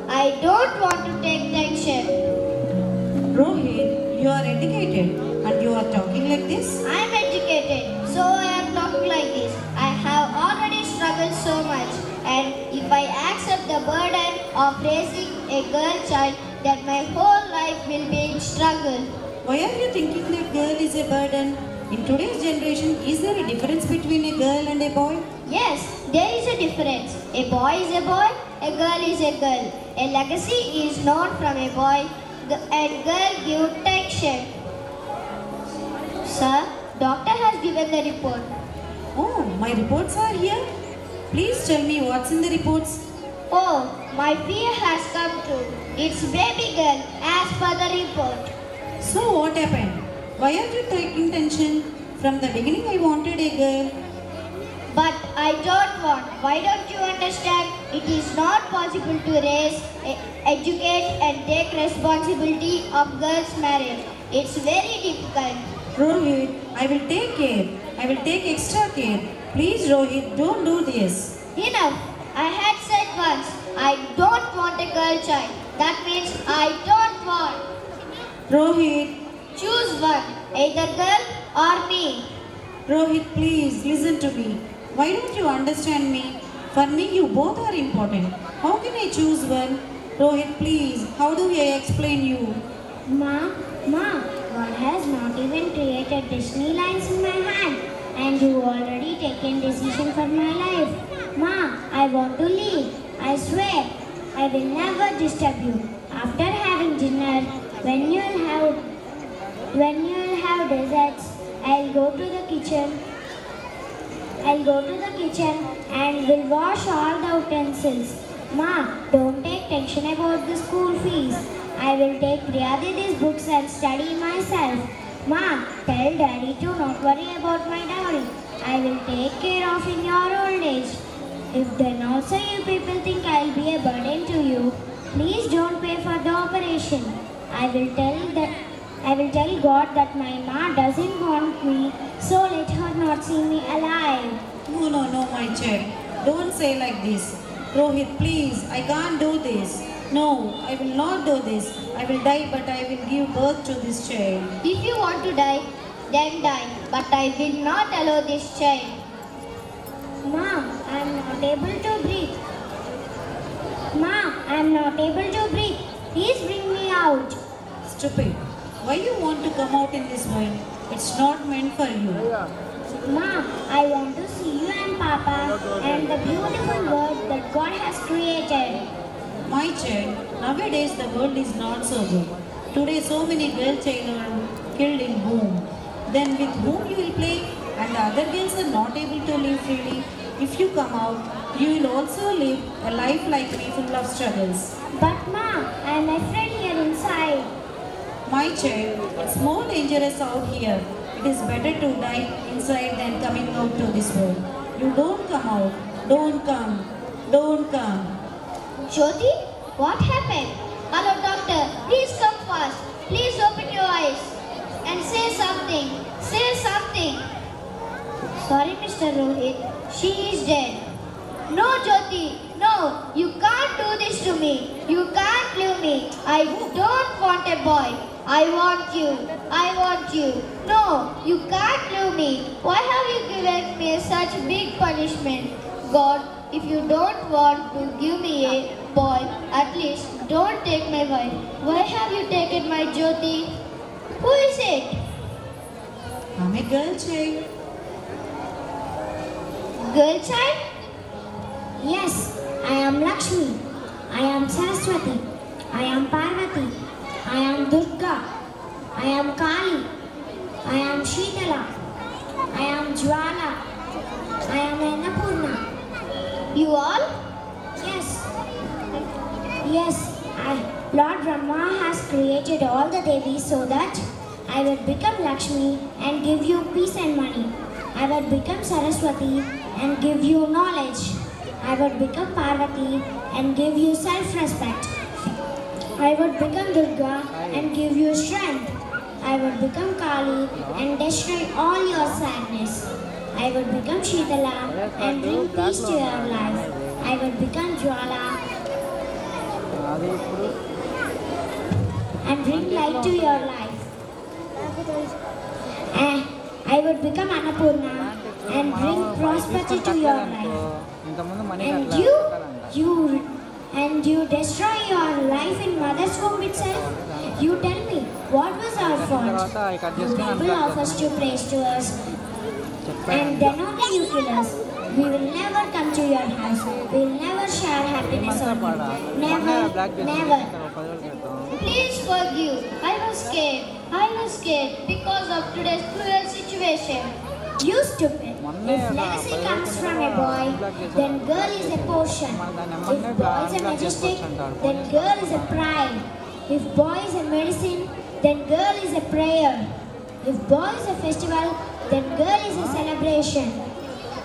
I don't want to take tension. Rohit, you are educated and you are talking like this? I am educated, so I am talking like this. I have already struggled so much, and if I accept the burden of raising a girl child, then my whole life will be in struggle. Why are you thinking that girl is a burden? In today's generation, is there a difference between a girl and a boy? Yes, there is a difference. A boy is a boy, a girl is a girl. A legacy is known from a boy, and girl give tension. Sir, doctor has given the report. Oh, my reports are here. Please tell me what's in the reports. Oh, my fear has come true. It's baby girl as per the report. So what happened? Why are you taking tension? From the beginning I wanted a girl. But I don't want. Why don't you understand? It is not possible to raise, educate and take responsibility of girls' marriage. It's very difficult. Rohit, I will take care. I will take extra care. Please Rohit, don't do this. Enough. I had said once, I don't want a girl child. That means I don't want. Rohit. Choose one, either girl or me. Rohit, please listen to me. Why don't you understand me? For me, you both are important. How can I choose one? Rohit, please, how do I explain you? Ma, God has not even created Disney lines in my hand. And you already taken decision for my life. Ma, I want to leave. I swear, I will never disturb you. After having dinner, when you'll have desserts, I'll go to the kitchen and will wash all the utensils. Ma, don't take tension about the school fees. I will take Priyadi's books and study myself. Ma, tell Daddy to not worry about my dowry. I will take care of in your old age. If then also you people think I'll be a burden to you, please don't pay for the operation. I will tell God that my ma doesn't want me, so let her not see me alive. No, my child. Don't say like this. Rohit, please, I can't do this. No, I will not do this. I will die, but I will give birth to this child. If you want to die, then die. But I will not allow this child. Mom, I am not able to breathe. Mom, I am not able to breathe. Please bring me out. Stupid. Why you want to come out in this world? It's not meant for you. Mom, I want to see you and Papa and the beautiful world that God has created. My child, nowadays the world is not so good. Today so many girl children are killed in home. Then with whom you will play? And the other girls are not able to live freely. If you come out, you will also live a life like me full of struggles. But Mom, I am afraid here inside. My child, it's more dangerous out here. It is better to die inside than coming out to this world. You don't come out. Don't come. Don't come. Jyoti, what happened? Hello doctor, please come fast. Please open your eyes and say something. Say something. Sorry Mr. Rohit, she is dead. No Jyoti, no, you can't do this to me. You can't leave me. I don't want a boy. I want you. I want you. No, you can't leave me. Why have you given me such big punishment? God, if you don't want to give me a boy, at least don't take my wife. Why have you taken my Jyoti? Who is it? I'm a girl child. Girl child? Yes, I am Lakshmi. I am Saraswati. I am Parvati. I am Durga. I am Kali. I am Sheetala. I am Jwala. I am Annapurna. You all? Yes. Yes, Lord Brahma has created all the Devis so that I will become Lakshmi and give you peace and money. I will become Saraswati and give you knowledge. I would become Parvati and give you self-respect. I would become Durga and give you strength. I would become Kali and destroy all your sadness. I would become Sheetala and bring peace to your life. I would become Jwala and bring light to your life. I would become Annapurna and bring prosperity to your life. And you destroy your life in mother's womb itself? You tell me, what was our fault? You people offers to praise to us, and then only you kill us. We will never come to your house. We will never share happiness on you. Never, never. Please forgive. I was scared. I was scared because of today's cruel situation. You stupid. If legacy comes from a boy, then girl is a portion. If boy is a majestic, then girl is a pride. If boy is a medicine, then girl is a prayer. If boy is a festival, then girl is a celebration.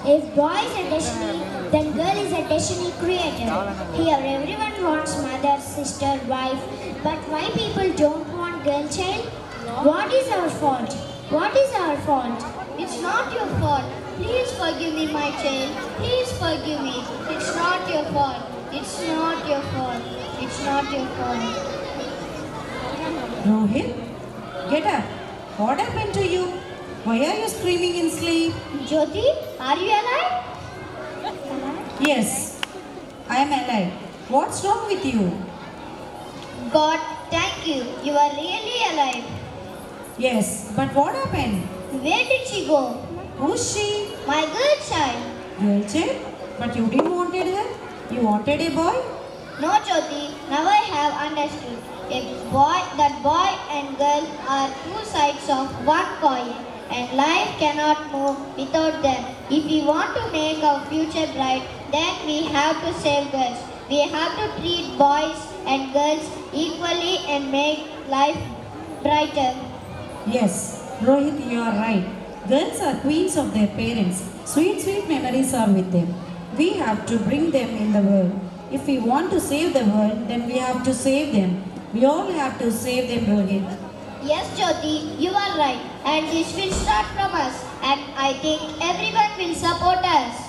If boy is a destiny, then girl is a destiny creator. Here everyone wants mother, sister, wife. But why people don't want girl child? What is our fault? What is our fault? It's not your fault. Please forgive me, my child. Please forgive me. It's not your fault. It's not your fault. It's not your fault. Rohit, get up. What happened to you? Why are you screaming in sleep? Jyoti, are you alive? Yes, I am alive. What's wrong with you? God, thank you. You are really alive. Yes, but what happened? Where did she go? Who's she? My girl child. Girl child? But you didn't wanted her? You wanted a boy? No, Jyoti. Now I have understood. That boy and girl are two sides of one coin, and life cannot move without them. If we want to make our future bright, then we have to save girls. We have to treat boys and girls equally and make life brighter. Yes, Rohit, you are right. Girls are queens of their parents. Sweet, sweet memories are with them. We have to bring them in the world. If we want to save the world, then we have to save them. We all have to save them, Rohit. Yes, Jyoti, you are right. And this will start from us. And I think everyone will support us.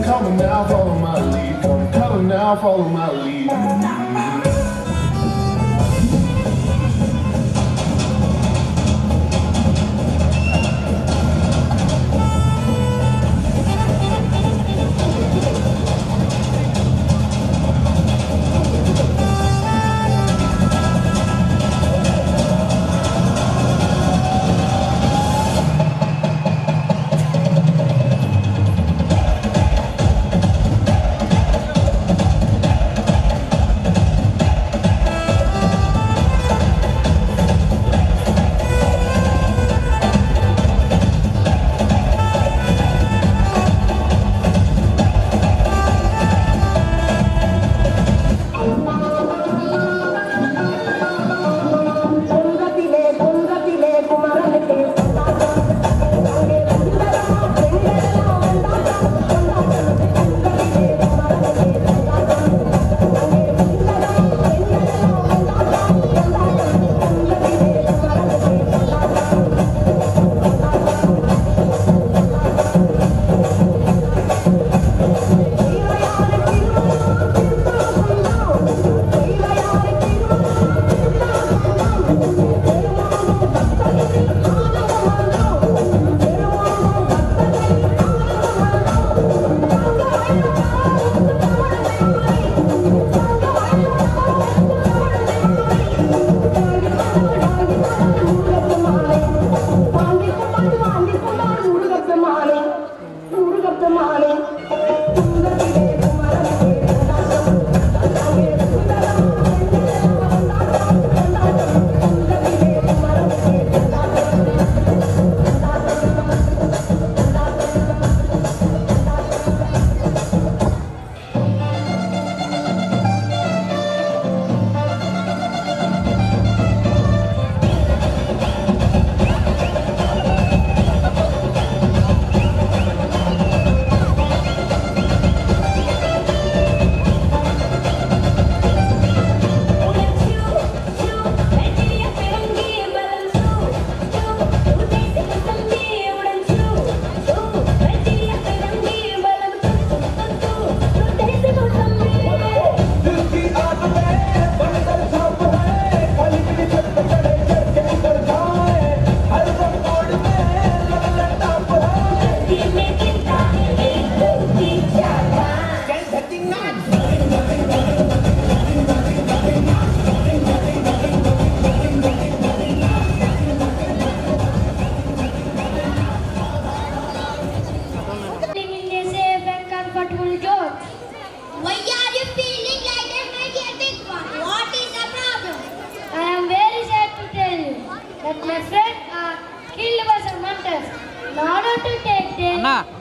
Come now, follow my lead. Come now, follow my lead.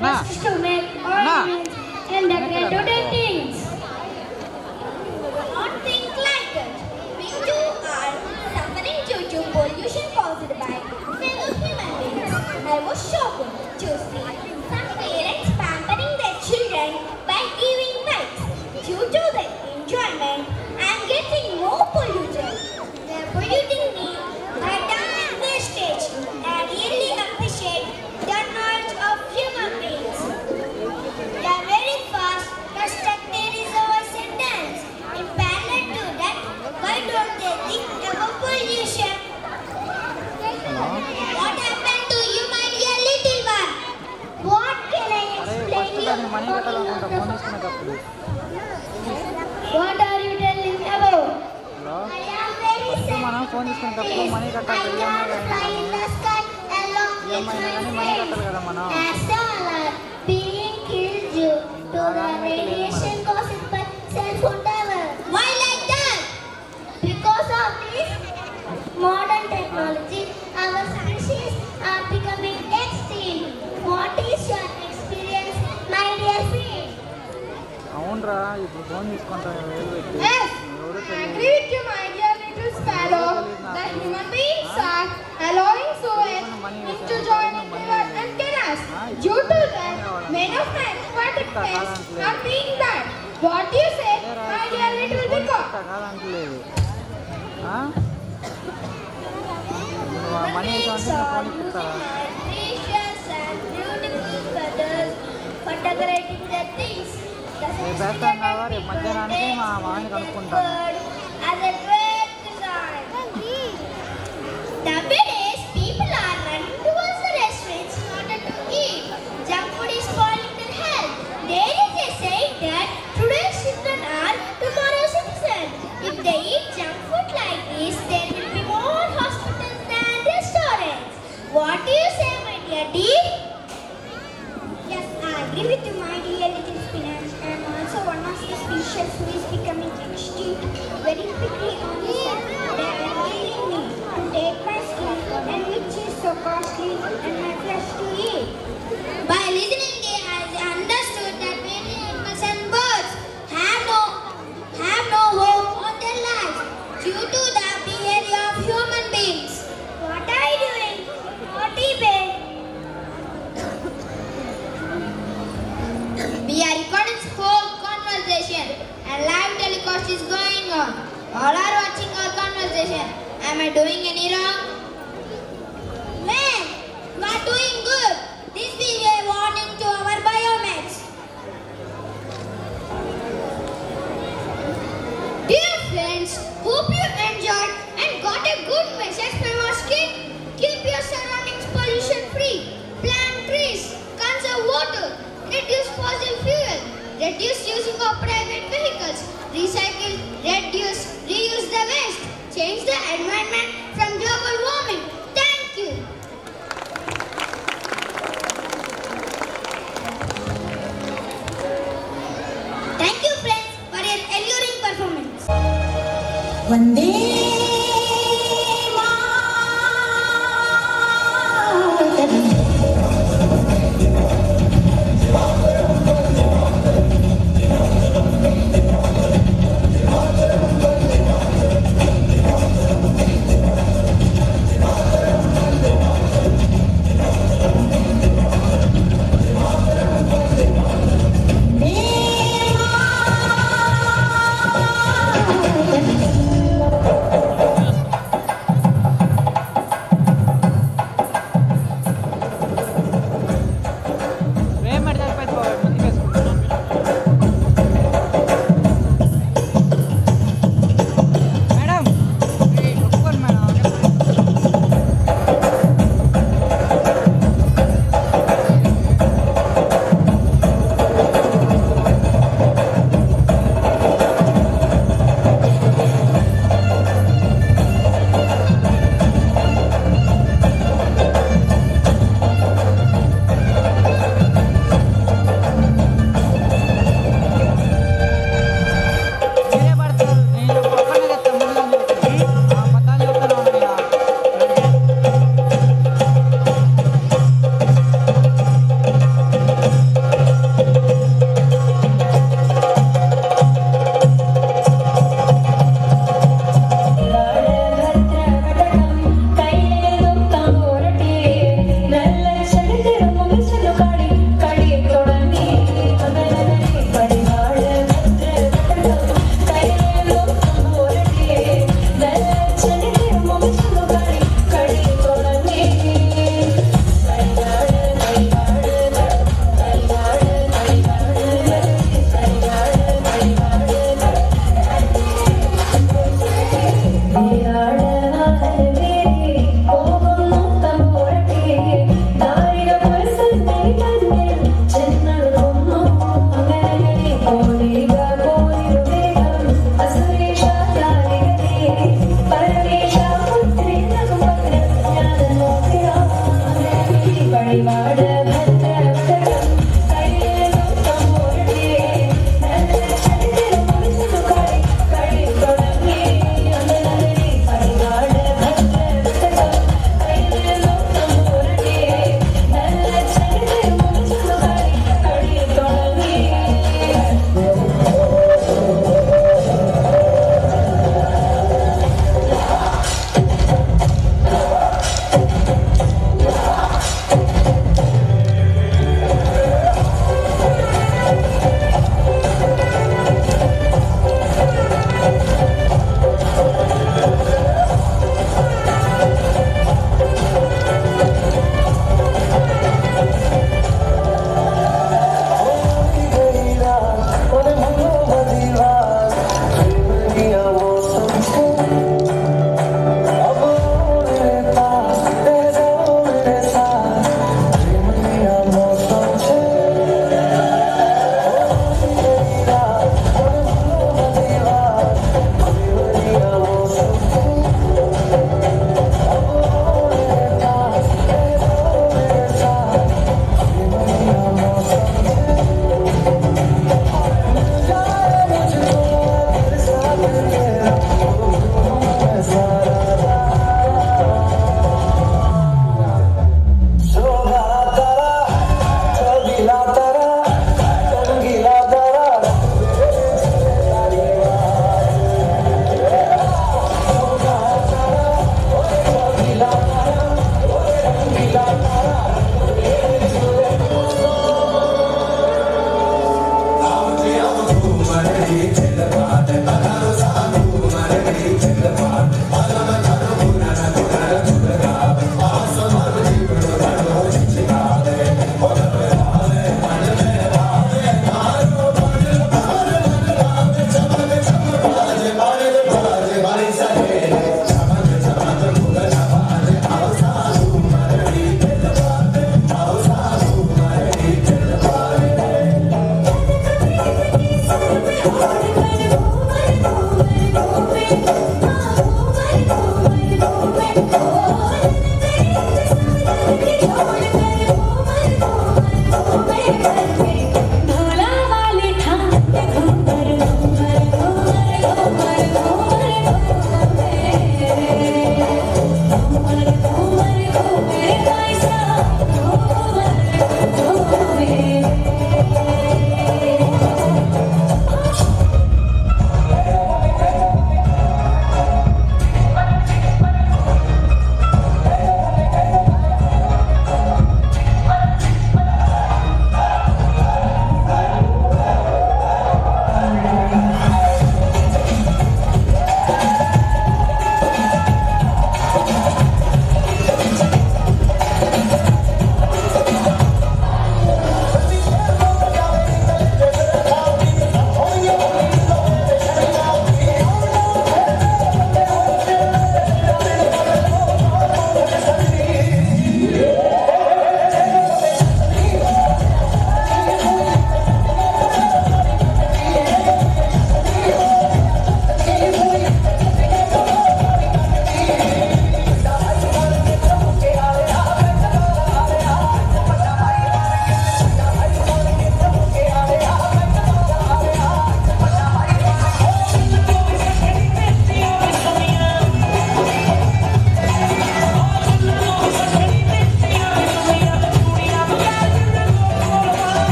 just to make ornaments and decorate wooden things. Not think like that. We too are suffering due to pollution caused by fellow human beings. I was shocked to see some parents pampering their children by giving bikes. Due to their enjoyment, I am getting more polluted. They are polluting me by dumping wastage. I really appreciate the knowledge of human beings. They are very fast, but there is our sentence. In parallel to that, why don't they think about pollution? What happened to you, my dear little one? What can I explain you? What are you telling about? I am very sad. I can't fly in the sky along with my friends. As all are being killed due to the radiation caused by cell phone tower. Why like that? Because of this modern technology, our species are becoming extinct. What is your experience, my dear friend? Yes, I agree with you, my dear little sparrow, that human beings are allowing sewage into joining rivers and canals. Due to that, many of my aquatic plants are being banned. What do you say, my dear little peacock? Precious and beautiful feathers for decorating the things. As a great design. Nowadays, people are running towards the restaurants in order to eat. Junk food is spoiling their health. There is a saying that today's children are tomorrow's citizens. If they eat junk food like this, there will be more hospitals than restaurants. What do you say, my dear dear? Yes, I agree with you, my dear little spinach. I am also one of the species who is becoming extinct very quickly on this earth. They are killing me to take my skin, and which is so costly, and my flesh to eat. By listening, they have understood that many animals and birds have no hope on their lives due to the behavior of human beings. What are you doing? Naughty babe. We are recording this whole conversation and live telecast is going on. All are watching our conversation. Am I doing any wrong? Man, you are doing good. This will be a warning to our biomates. Dear friends, hope you enjoyed and got a good message from our skit. Keep your surroundings pollution free. Plant trees, conserve water, reduce fossil fuel, reduce using of private vehicles, recycle, reduce, reuse the waste, change the environment from global warming. Thank you. Thank you, friends, for your alluring performance. One day.